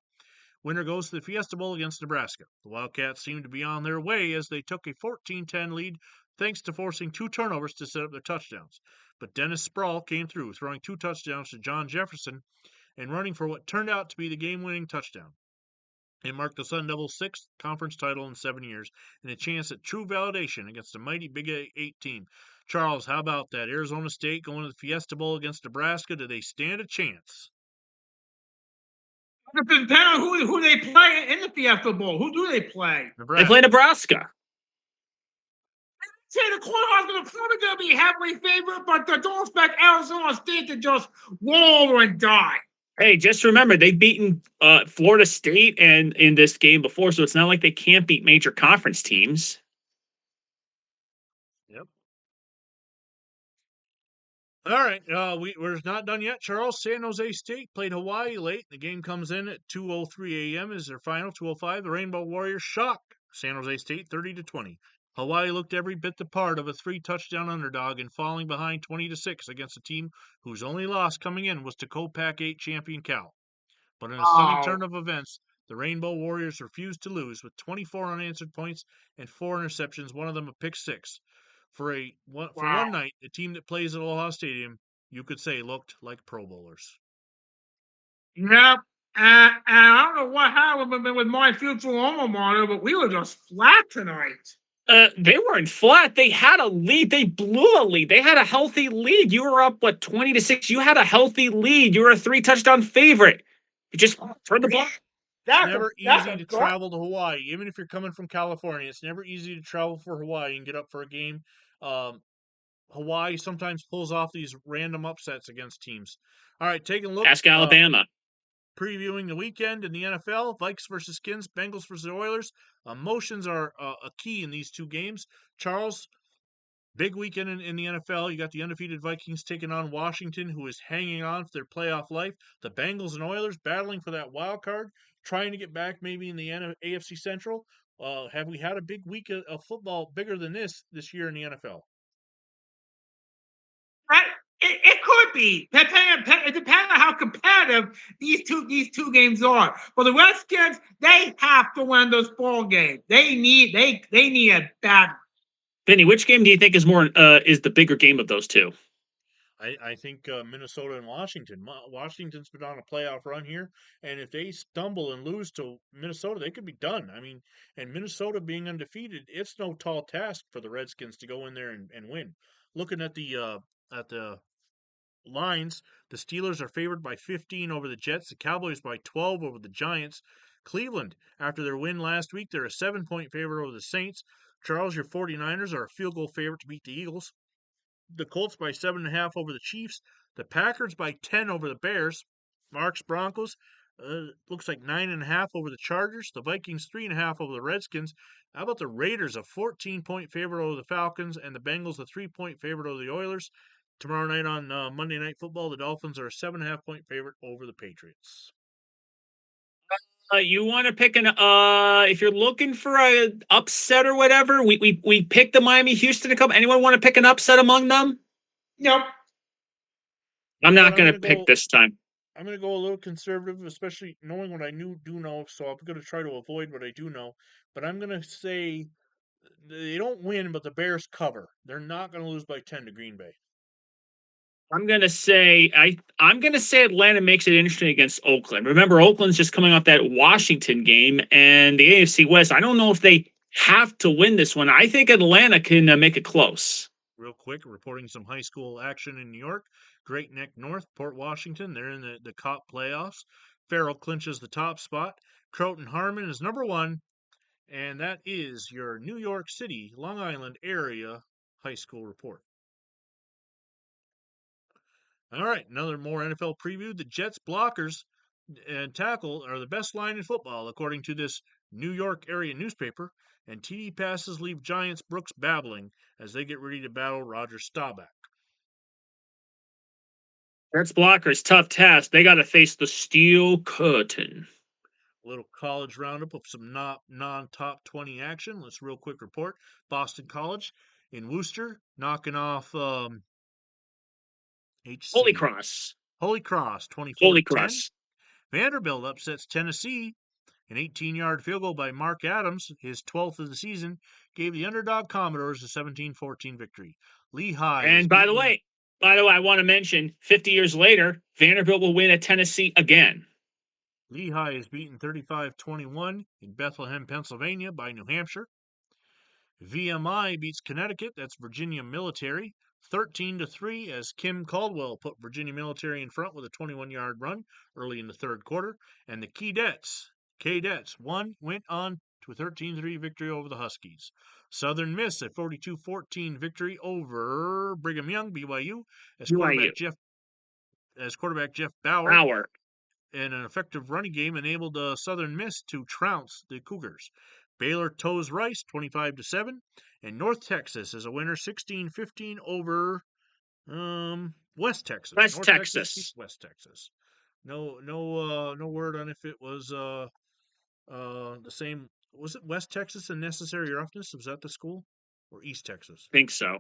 Winner goes to the Fiesta Bowl against Nebraska. The Wildcats seemed to be on their way as they took a 14-10 lead thanks to forcing 2 turnovers to set up their touchdowns. But Dennis Sproul came through, throwing 2 touchdowns to John Jefferson and running for what turned out to be the game-winning touchdown. It marked the Sun Devils' 6th conference title in 7 years and a chance at true validation against a mighty Big 8 team. Charles, how about that? Arizona State going to the Fiesta Bowl against Nebraska. Do they stand a chance? Depending on who they play in the Fiesta Bowl. Who do they play? They play Nebraska. Say the Cornhuskers are probably going to be heavily favored, but don't expect Arizona State to just roll over and die. Hey, just remember they've beaten Florida State and in this game before, so it's not like they can't beat major conference teams. Yep. All right, we're not done yet. Charles, San Jose State played Hawaii late. The game comes in at 2:03 a.m. is their final. 2:05. The Rainbow Warriors shock San Jose State 30-20. Hawaii looked every bit the part of a 3-touchdown underdog in falling behind 20-6 against a team whose only loss coming in was to co-Pac 8 champion Cal. But in a stunning turn of events, the Rainbow Warriors refused to lose with 24 unanswered points and 4 interceptions, one of them a pick 6. For one night, a team that plays at Aloha Stadium, you could say looked like Pro Bowlers. Yep. And I don't know what happened with my future alma mater, but we were just flat tonight. They weren't flat. They had a lead. They blew a lead. They had a healthy lead. You were up, 20-6? You had a healthy lead. You were a 3-touchdown favorite. You just turned the ball. It's never easy to travel to Hawaii. Even if you're coming from California, it's never easy to travel for Hawaii and get up for a game. Hawaii sometimes pulls off these random upsets against teams. All right, taking a look. Ask Alabama. Previewing the weekend in the NFL, Vikes versus Skins, Bengals versus Oilers. Emotions are a key in these two games. Charles, big weekend in the NFL. You got the undefeated Vikings taking on Washington, who is hanging on for their playoff life. The Bengals and Oilers battling for that wild card, trying to get back maybe in the AFC Central. Have we had a big week of football bigger than this year in the NFL? It could be. It depends on how competitive these two games are. For the Redskins, they have to win this ball game. They need a bad. Vinny, which game do you think is the bigger game of those two? I think Minnesota and Washington. Washington's been on a playoff run here, and if they stumble and lose to Minnesota, they could be done. I mean, and Minnesota being undefeated, it's no tall task for the Redskins to go in there and win. Looking at the lines, the Steelers are favored by 15 over the Jets, the Cowboys by 12 over the Giants. Cleveland, after their win last week, they're a 7-point favorite over the Saints. Charles, your 49ers are a field goal favorite to beat the Eagles. The Colts by 7.5 over the Chiefs. The Packers by 10 over the Bears. Marks Broncos looks like 9.5 over the Chargers. The Vikings 3.5 over the Redskins. How about the Raiders, a 14-point favorite over the Falcons, and the Bengals a 3-point favorite over the Oilers? Tomorrow night on Monday Night Football, the Dolphins are a 7.5-point favorite over the Patriots. You want to pick if you're looking for an upset or whatever, we picked the Miami Houston a couple. Anyone want to pick an upset among them? Nope. I'm not going to pick this time. I'm going to go a little conservative, especially knowing what I do know. So I'm going to try to avoid what I do know. But I'm going to say they don't win, but the Bears cover. They're not going to lose by 10 to Green Bay. I'm gonna say I'm gonna say Atlanta makes it interesting against Oakland. Remember, Oakland's just coming off that Washington game, and the AFC West. I don't know if they have to win this one. I think Atlanta can make it close. Real quick, reporting some high school action in New York. Great Neck North, Port Washington. They're in the COP playoffs. Farrell clinches the top spot. Croton Harmon is number 1. And that is your New York City, Long Island area high school report. All right, another more NFL preview. The Jets blockers and tackle are the best line in football, according to this New York area newspaper. And TD passes leave Giants Brooks babbling as they get ready to battle Roger Staubach. Jets blockers, tough task. They got to face the steel curtain. A little college roundup of some non-top 20 action. Let's real quick report. Boston College in Worcester knocking off Holy Cross. Holy Cross, Holy 24-10. Cross. Vanderbilt upsets Tennessee. An 18-yard field goal by Mark Adams, his 12th of the season, gave the underdog Commodores a 17-14 victory. Lehigh. And by the way, I want to mention 50 years later, Vanderbilt will win at Tennessee again. Lehigh is beaten 35-21 in Bethlehem, Pennsylvania by New Hampshire. VMI beats Connecticut, that's Virginia Military, 13-3 as Kim Caldwell put Virginia Military in front with a 21-yard run early in the third quarter. And the Cadets went on to a 13-3 victory over the Huskies. Southern Miss a 42-14 victory over Brigham Young, BYU, as quarterback Jeff Bauer. And an effective running game enabled Southern Miss to trounce the Cougars. Baylor toes Rice 25-7, and North Texas is a winner 16-15 over West Texas. West North Texas. West Texas. No word on if it was the same. Was it West Texas and Necessary Roughness? Was that the school or East Texas? I think so.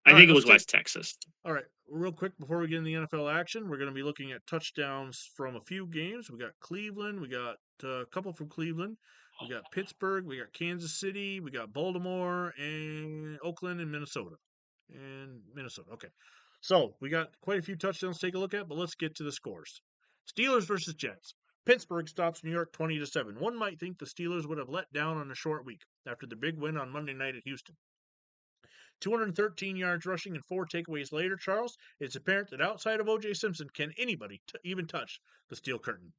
I think it was West Texas. All right, real quick before we get in the NFL action, we're going to be looking at touchdowns from a few games. We got Cleveland, we got a couple from Cleveland, we got Pittsburgh, we got Kansas City, we got Baltimore, and Oakland and Minnesota. Okay. So we got quite a few touchdowns to take a look at, but let's get to the scores. Steelers versus Jets. Pittsburgh stops New York 20-7. One might think the Steelers would have let down on a short week after the big win on Monday night at Houston. 213 yards rushing and 4 takeaways later, Charles, it's apparent that outside of O.J. Simpson, can anybody even touch the steel curtain?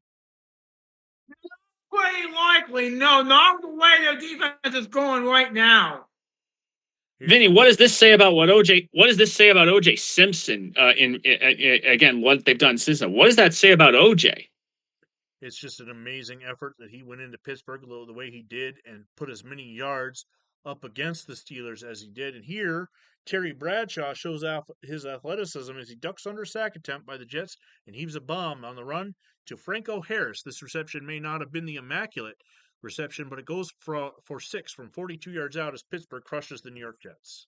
Pretty likely, no. Not the way their defense is going right now. Vinny, what does this say about What does this say about O.J. Simpson? Again, what they've done since then. What does that say about O.J.? It's just an amazing effort that he went into Pittsburgh the way he did and put as many yards up against the Steelers as he did. And here, Terry Bradshaw shows off his athleticism as he ducks under a sack attempt by the Jets and heaves a bomb on the run to Franco Harris. This reception may not have been the immaculate reception, but it goes for 6 from 42 yards out as Pittsburgh crushes the New York Jets.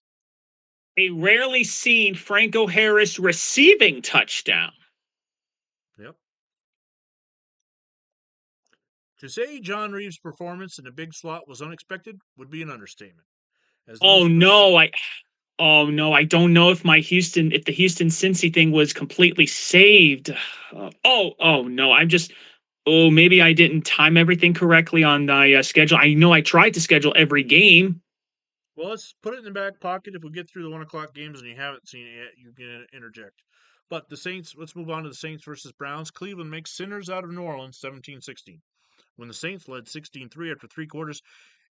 A rarely seen Franco Harris receiving touchdown. Yep. To say John Reeves' performance in a big slot was unexpected would be an understatement. I don't know if the Houston Cincy thing was completely saved. Maybe I didn't time everything correctly on the schedule. I know I tried to schedule every game. Well, let's put it in the back pocket. If we get through the 1 o'clock games and you haven't seen it yet, you can interject. But the Saints, let's move on to the Saints versus Browns. Cleveland makes sinners out of New Orleans 17-16. When the Saints led 16-3 after 3 quarters,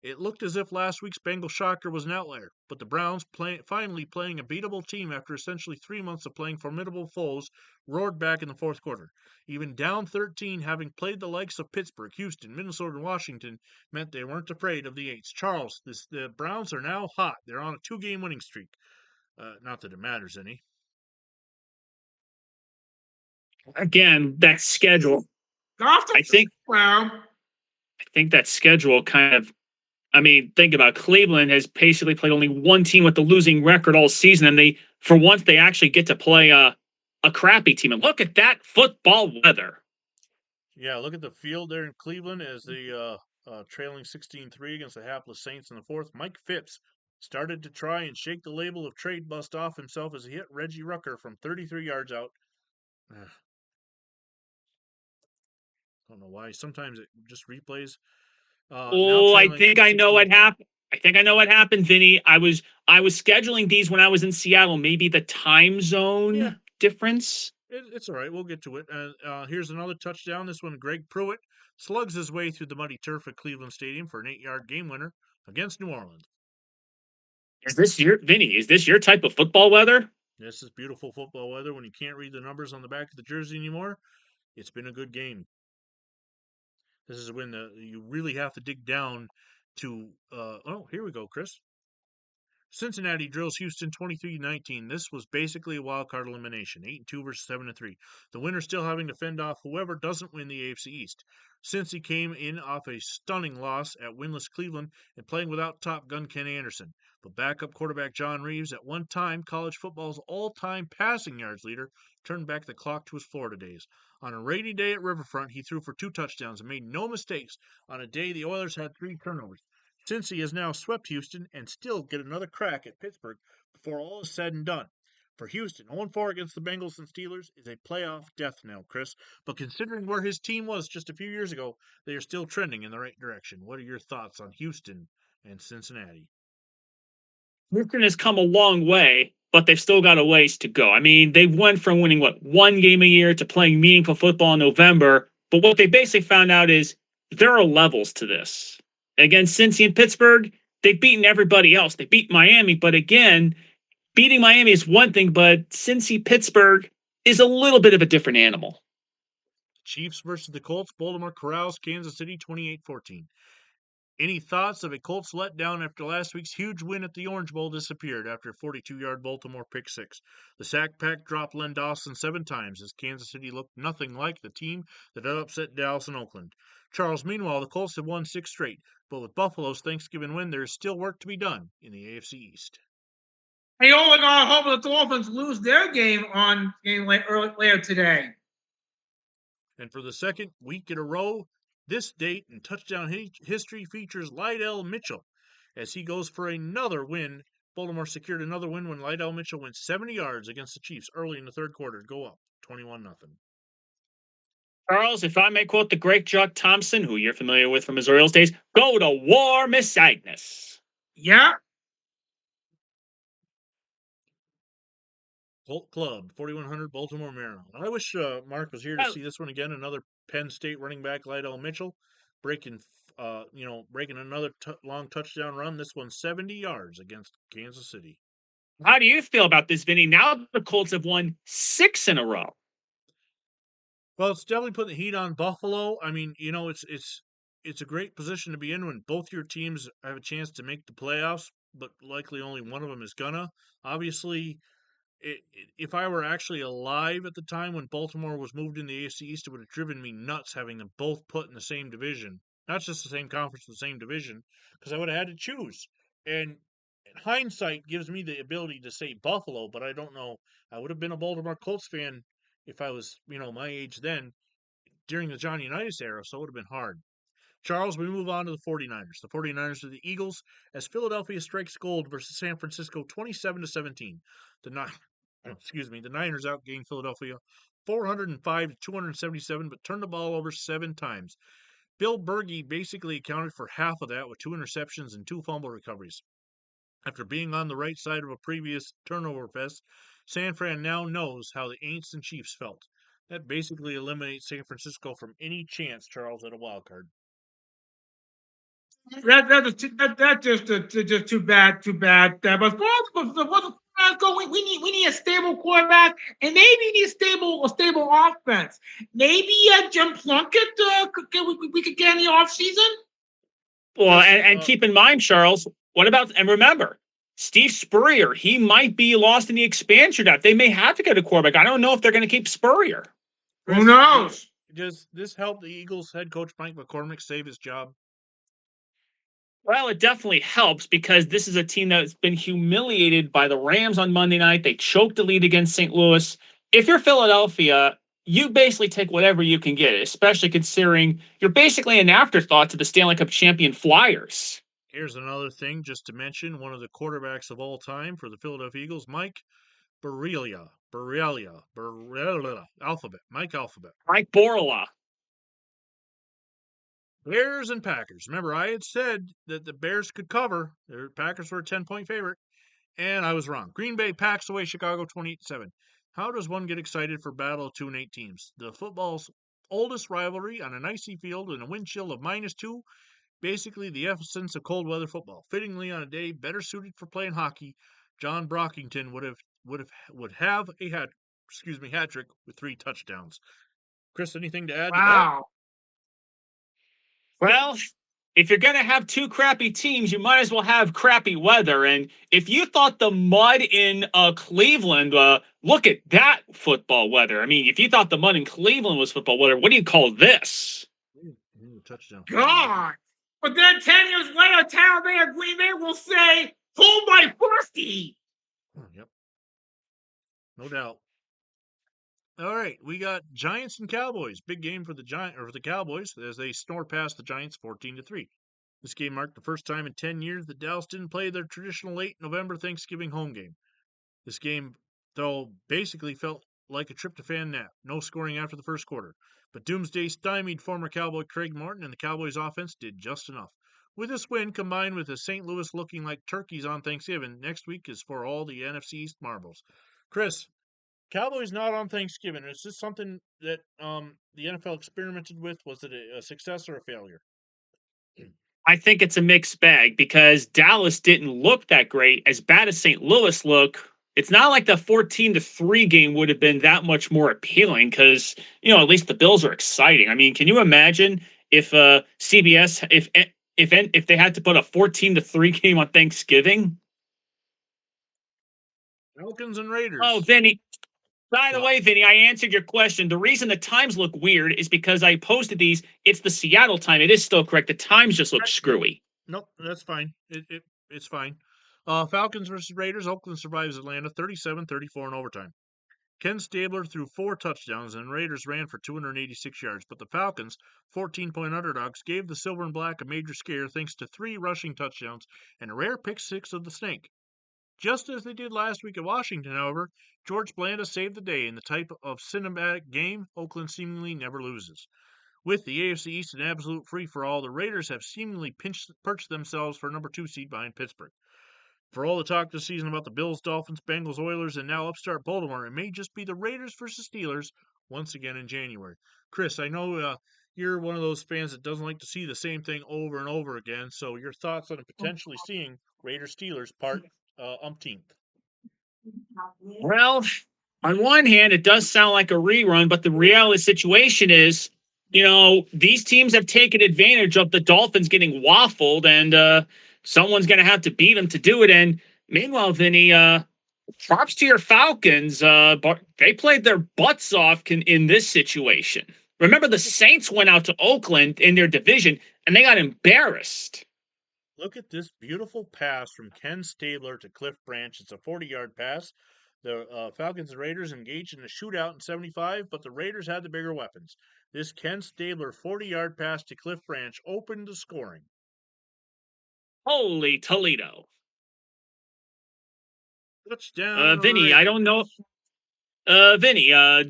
it looked as if last week's Bengal shocker was an outlier. But the Browns, finally playing a beatable team after essentially 3 months of playing formidable foes, roared back in the fourth quarter. Even down 13, having played the likes of Pittsburgh, Houston, Minnesota, and Washington, meant they weren't afraid of the Eights. Charles, the Browns are now hot. They're on a 2-game winning streak. Not that it matters any. Again, that schedule. I think that schedule kind of, think about Cleveland has basically played only one team with the losing record all season, and for once they actually get to play a crappy team. And look at that football weather. Yeah, look at the field there in Cleveland as the trailing 16-3 against the hapless Saints in the fourth. Mike Phipps started to try and shake the label of trade bust off himself as he hit Reggie Rucker from 33 yards out. Don't know why. Sometimes it just replays. Now I trailing think I know what 16-3. happened. I think I know what happened, Vinny. I was scheduling these when I was in Seattle. Maybe the time zone Yeah. difference. It's all right. We'll get to it. Here's another touchdown. This one, Greg Pruitt slugs his way through the muddy turf at Cleveland Stadium for an 8-yard game winner against New Orleans. Is this your Vinny? Is this your type of football weather? This is beautiful football weather when you can't read the numbers on the back of the jersey anymore. It's been a good game. This is when you really have to dig down to. Here we go, Chris. Cincinnati drills Houston 23-19. This was basically a wild card elimination, 8-2 versus 7-3. The winner still having to fend off whoever doesn't win the AFC East. Cincy came in off a stunning loss at winless Cleveland and playing without top gun Ken Anderson. But backup quarterback John Reeves, at one time college football's all-time passing yards leader, turned back the clock to his Florida days. On a rainy day at Riverfront, he threw for 2 touchdowns and made no mistakes on a day the Oilers had 3 turnovers. Cincy has now swept Houston and still get another crack at Pittsburgh before all is said and done. For Houston, 0-4 against the Bengals and Steelers is a playoff death knell, Chris. But considering where his team was just a few years ago, they are still trending in the right direction. What are your thoughts on Houston and Cincinnati? Houston has come a long way, but they've still got a ways to go. I mean, they've went from winning, one game a year to playing meaningful football in November. But what they basically found out is there are levels to this. Against Cincy and Pittsburgh, they've beaten everybody else. They beat Miami, but again, beating Miami is one thing, but Cincy Pittsburgh is a little bit of a different animal. Chiefs versus the Colts. Baltimore corrals Kansas City 28-14. Any thoughts of a Colts letdown after last week's huge win at the Orange Bowl disappeared after a 42-yard Baltimore pick six? The sack pack dropped Len Dawson 7 times as Kansas City looked nothing like the team that had upset Dallas and Oakland. Charles, meanwhile, the Colts have won 6 straight, but with Buffalo's Thanksgiving win, there is still work to be done in the AFC East. Hey, all I got hope the Dolphins lose their game later today. And for the second week in a row, this date in touchdown history features Lydell Mitchell as he goes for another win. Baltimore secured another win when Lydell Mitchell went 70 yards against the Chiefs early in the third quarter to go up 21-0. Charles, if I may quote the great Chuck Thompson, who you're familiar with from his Orioles days, go to war, Miss Agnes. Yeah. Colt Club, 4100 Baltimore, Maryland. I wish Mark was here to see this one again. Another Penn State running back, Lydell Mitchell, breaking another long touchdown run. This one 70 yards against Kansas City. How do you feel about this, Vinny? Now the Colts have won 6 in a row. Well, it's definitely putting the heat on Buffalo. I mean, it's a great position to be in when both your teams have a chance to make the playoffs, but likely only one of them is gonna. Obviously, if I were actually alive at the time when Baltimore was moved in the AFC East, it would have driven me nuts having them both put in the same division. Not just the same conference, the same division, because I would have had to choose. And hindsight gives me the ability to say Buffalo, but I don't know. I would have been a Baltimore Colts fan if I was, my age then during the Johnny Unitas era, so it would have been hard. Charles, we move on to the 49ers. The 49ers are the Eagles as Philadelphia strikes gold versus San Francisco 27-17. The Niners outgained Philadelphia 405 to 277, but turned the ball over 7 times. Bill Bergey basically accounted for half of that with 2 interceptions and 2 fumble recoveries. After being on the right side of a previous turnover fest, San Fran now knows how the Aints and Chiefs felt. That basically eliminates San Francisco from any chance, Charles, at a wild card. That's just too bad. But we need a stable quarterback, and maybe we need a stable offense. Maybe Jim Plunkett we could get in the offseason. Well, and keep in mind, Charles, and remember, Steve Spurrier, he might be lost in the expansion draft. They may have to get a quarterback. I don't know if they're going to keep Spurrier. Who knows? Does this help the Eagles head coach Mike McCormick save his job? Well, it definitely helps because this is a team that's been humiliated by the Rams on Monday night. They choked the lead against St. Louis. if you're Philadelphia, you basically take whatever you can get, especially considering you're basically an afterthought to the Stanley Cup champion Flyers. Here's another thing just to mention one of the quarterbacks of all time for the Philadelphia Eagles, Mike Borrelia, Alphabet, Mike Alphabet. Mike Borla. Bears and Packers. Remember, I had said that the Bears could cover. The Packers were a 10-point favorite, and I was wrong. Green Bay packs away Chicago 28-7. How does one get excited for battle of 2-8 teams? The football's oldest rivalry on an icy field and a wind chill of -2. Basically, the essence of cold weather football. Fittingly, on a day better suited for playing hockey, John Brockington would have a hat trick with 3 touchdowns. Chris, anything to add to that? Wow. Well, if you're going to have 2 crappy teams, you might as well have crappy weather. And if you thought the mud in Cleveland, look at that football weather. I mean, if you thought the mud in Cleveland was football weather, what do you call this? Touchdown. God. But then 10 years later, Tampa Bay or Green Bay will say, hold my firstie. Yep. No doubt. All right, we got Giants and Cowboys. Big game for the Cowboys as they snore past the Giants 14-3. This game marked the first time in 10 years that Dallas didn't play their traditional late November Thanksgiving home game. This game, though, basically felt like a tryptophan nap. No scoring after the first quarter. But Doomsday stymied former Cowboy Craig Morton, and the Cowboys' offense did just enough. With this win, combined with the St. Louis looking like turkeys on Thanksgiving, next week is for all the NFC East marbles. Chris, Cowboys not on Thanksgiving. Is this something that the NFL experimented with? Was it a success or a failure? I think it's a mixed bag because Dallas didn't look that great. As bad as St. Louis look, it's not like the 14-3 game would have been that much more appealing because, at least the Bills are exciting. I mean, can you imagine if CBS if they had to put a 14-3 game on Thanksgiving? Falcons and Raiders. Oh, Vinny. By the way, Vinny, I answered your question. The reason the times look weird is because I posted these. It's the Seattle time. It is still correct. The times just look screwy. Nope, that's fine. It's fine. Falcons versus Raiders. Oakland survives Atlanta 37-34 in overtime. Ken Stabler threw 4 touchdowns, and Raiders ran for 286 yards. But the Falcons, 14-point underdogs, gave the Silver and Black a major scare thanks to 3 rushing touchdowns and a rare pick 6 of the Snake. Just as they did last week at Washington, however, George Blanda saved the day in the type of cinematic game Oakland seemingly never loses. With the AFC East an absolute free-for-all, the Raiders have seemingly perched themselves for number 2 seed behind Pittsburgh. For all the talk this season about the Bills, Dolphins, Bengals, Oilers, and now upstart Baltimore, it may just be the Raiders versus Steelers once again in January. Chris, I know you're one of those fans that doesn't like to see the same thing over and over again, so your thoughts on potentially seeing Raiders-Steelers part umpteenth. Well, on one hand, it does sound like a rerun, but the reality situation is, these teams have taken advantage of the Dolphins getting waffled, and someone's going to have to beat them to do it. And meanwhile, Vinny, props to your Falcons. They played their butts off in this situation. Remember, the Saints went out to Oakland in their division, and they got embarrassed. Look at this beautiful pass from Ken Stabler to Cliff Branch. It's a 40-yard pass. The Falcons and Raiders engaged in a shootout in 75, but the Raiders had the bigger weapons. This Ken Stabler 40-yard pass to Cliff Branch opened the scoring. Holy Toledo. Touchdown. Vinny, I don't know. Vinny, I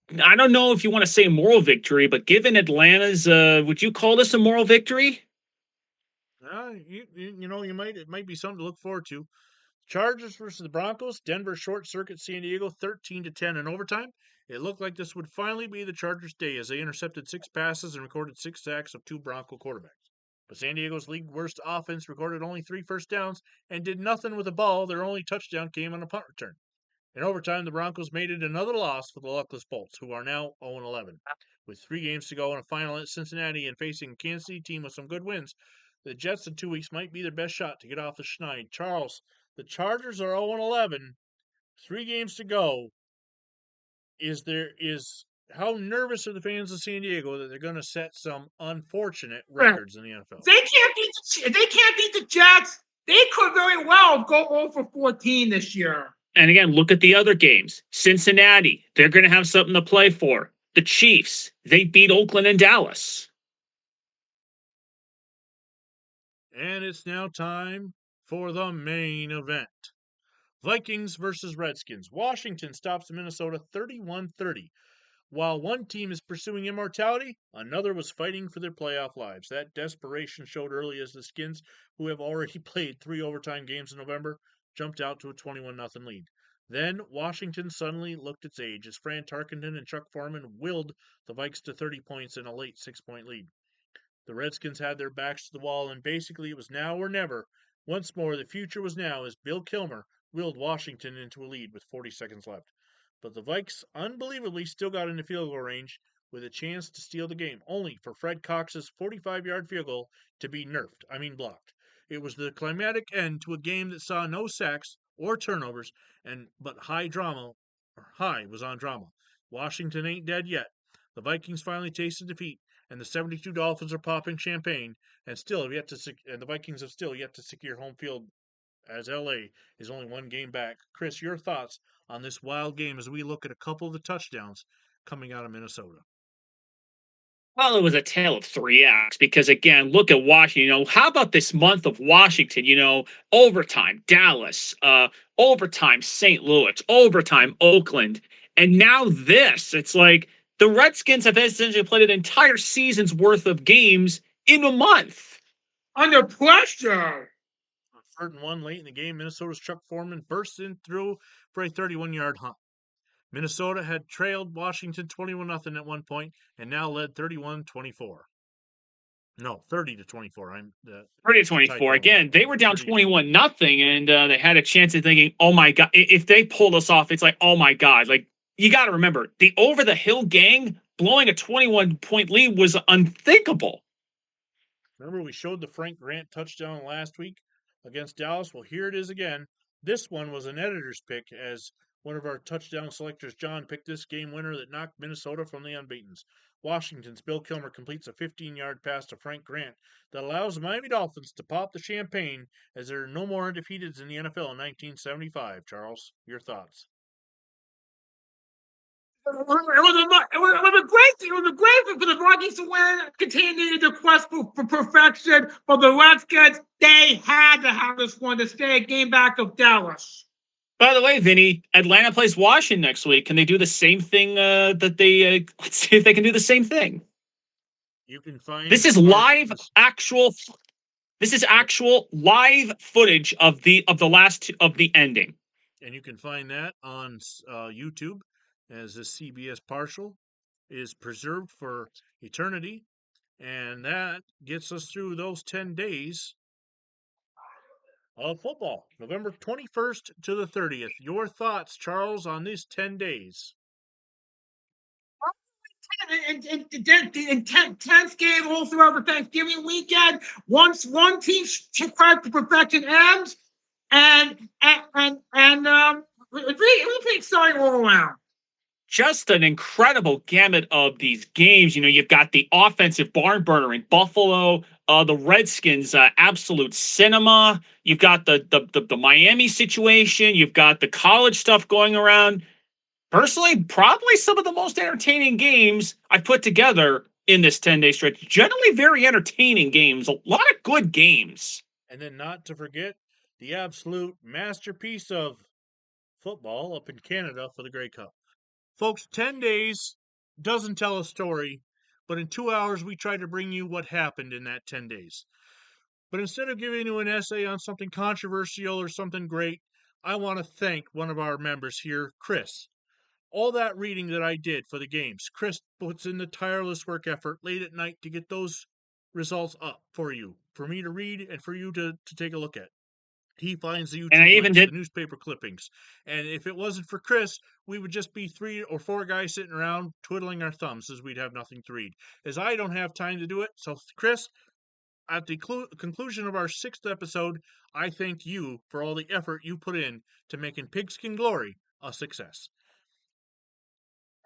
don't know if you want to say moral victory, but given Atlanta's, would you call this a moral victory? It might be something to look forward to. Chargers versus the Broncos. Denver short circuit San Diego 13-10 in overtime. It looked like this would finally be the Chargers' day as they intercepted 6 passes and recorded 6 sacks of 2 Bronco quarterbacks. But San Diego's league worst offense recorded only 3 first downs and did nothing with the ball. Their only touchdown came on a punt return. In overtime, the Broncos made it another loss for the luckless Bolts, who are now 0-11. With 3 games to go in a final at Cincinnati and facing a Kansas City team with some good wins, the Jets in 2 weeks might be their best shot to get off the schneid. Charles, the Chargers are 0-11. 3 games to go. How nervous are the fans of San Diego that they're going to set some unfortunate records in the NFL? If they can't beat the Jets, they could very well go 0 for 14 this year. And again, look at the other games. Cincinnati, they're going to have something to play for. The Chiefs, they beat Oakland and Dallas. And it's now time for the main event. Vikings versus Redskins. Washington stops Minnesota 31-30. While one team is pursuing immortality, another was fighting for their playoff lives. That desperation showed early as the Skins, who have already played 3 overtime games in November, jumped out to a 21-0 lead. Then Washington suddenly looked its age as Fran Tarkenton and Chuck Foreman willed the Vikes to 30 points in a late 6-point lead. The Redskins had their backs to the wall, and basically it was now or never. Once more, the future was now as Bill Kilmer willed Washington into a lead with 40 seconds left. But the Vikes unbelievably still got into field goal range with a chance to steal the game, only for Fred Cox's 45-yard field goal to be blocked. It was the climatic end to a game that saw no sacks or turnovers, but high was on drama. Washington ain't dead yet. The Vikings finally tasted defeat, and the 72 Dolphins are popping champagne, and the Vikings have still yet to secure home field, as LA is only one game back. Chris, your thoughts on this wild game as we look at a couple of the touchdowns coming out of Minnesota? Well, it was a tale of 3 acts because, again, look at Washington. How about this month of Washington? Overtime, Dallas, overtime, St. Louis, overtime, Oakland. And now this. It's like the Redskins have essentially played an entire season's worth of games in a month. Under pressure. 3rd and 1 late in the game, Minnesota's Chuck Foreman burst in through for a 31-yard hunt. Minnesota had trailed Washington 21-0 at one point and now led 31-24. No, 30-24. 30-24. Again, they were down 21-0, and they had a chance of thinking, oh my God, if they pull us off, it's like, oh my God. Like, you got to remember, the over the hill gang blowing a 21-point lead was unthinkable. Remember, we showed the Frank Grant touchdown last week against Dallas? Well, here it is again. This one was an editor's pick, as one of our touchdown selectors, John, picked this game winner that knocked Minnesota from the unbeatens. Washington's Bill Kilmer completes a 15-yard pass to Frank Grant that allows the Miami Dolphins to pop the champagne as there are no more undefeateds in the NFL in 1975. Charles, your thoughts? It was a great for the Vikings to win, continuing the quest for perfection. For the Redskins, they had to have this one to stay a game back of Dallas. By the way, Vinny, Atlanta plays Washington next week. Can they do the same thing that they... let's see if they can do the same thing. You can find... This is actual live footage of the ending. And you can find that on YouTube, as the CBS partial is preserved for eternity. And that gets us through those 10 days of football, November 21st to the 30th. Your thoughts, Charles, on these 10 days? Intense game all throughout the Thanksgiving weekend. Once one team tried to perfection ends, and it's really exciting all around. Just an incredible gamut of these games. You've got the offensive barn burner in Buffalo, the Redskins, absolute cinema. You've got the Miami situation. You've got the college stuff going around. Personally, probably some of the most entertaining games I've put together in this 10-day stretch. Generally very entertaining games. A lot of good games. And then not to forget the absolute masterpiece of football up in Canada for the Grey Cup. Folks, 10 days doesn't tell a story, but in 2 hours we try to bring you what happened in that 10 days. But instead of giving you an essay on something controversial or something great, I want to thank one of our members here, Chris. All that reading that I did for the games, Chris puts in the tireless work effort late at night to get those results up for you, for me to read and for you to take a look at. He finds the YouTube links, the newspaper clippings. And if it wasn't for Chris, we would just be 3 or 4 guys sitting around twiddling our thumbs as we'd have nothing to read. As I don't have time to do it. So, Chris, at the conclusion of our 6th episode, I thank you for all the effort you put in to making Pigskin Glory a success.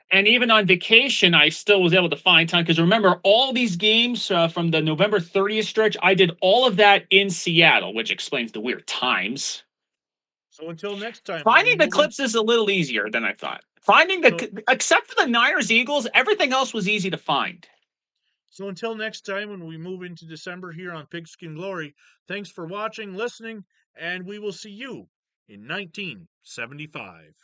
And even on vacation, I still was able to find time. Because remember, all these games from the November 30th stretch, I did all of that in Seattle, which explains the weird times. So until next time, Finding the clips is a little easier than I thought. Except for the Niners Eagles, everything else was easy to find. So until next time, when we move into December here on Pigskin Glory, thanks for watching, listening, and we will see you in 1975.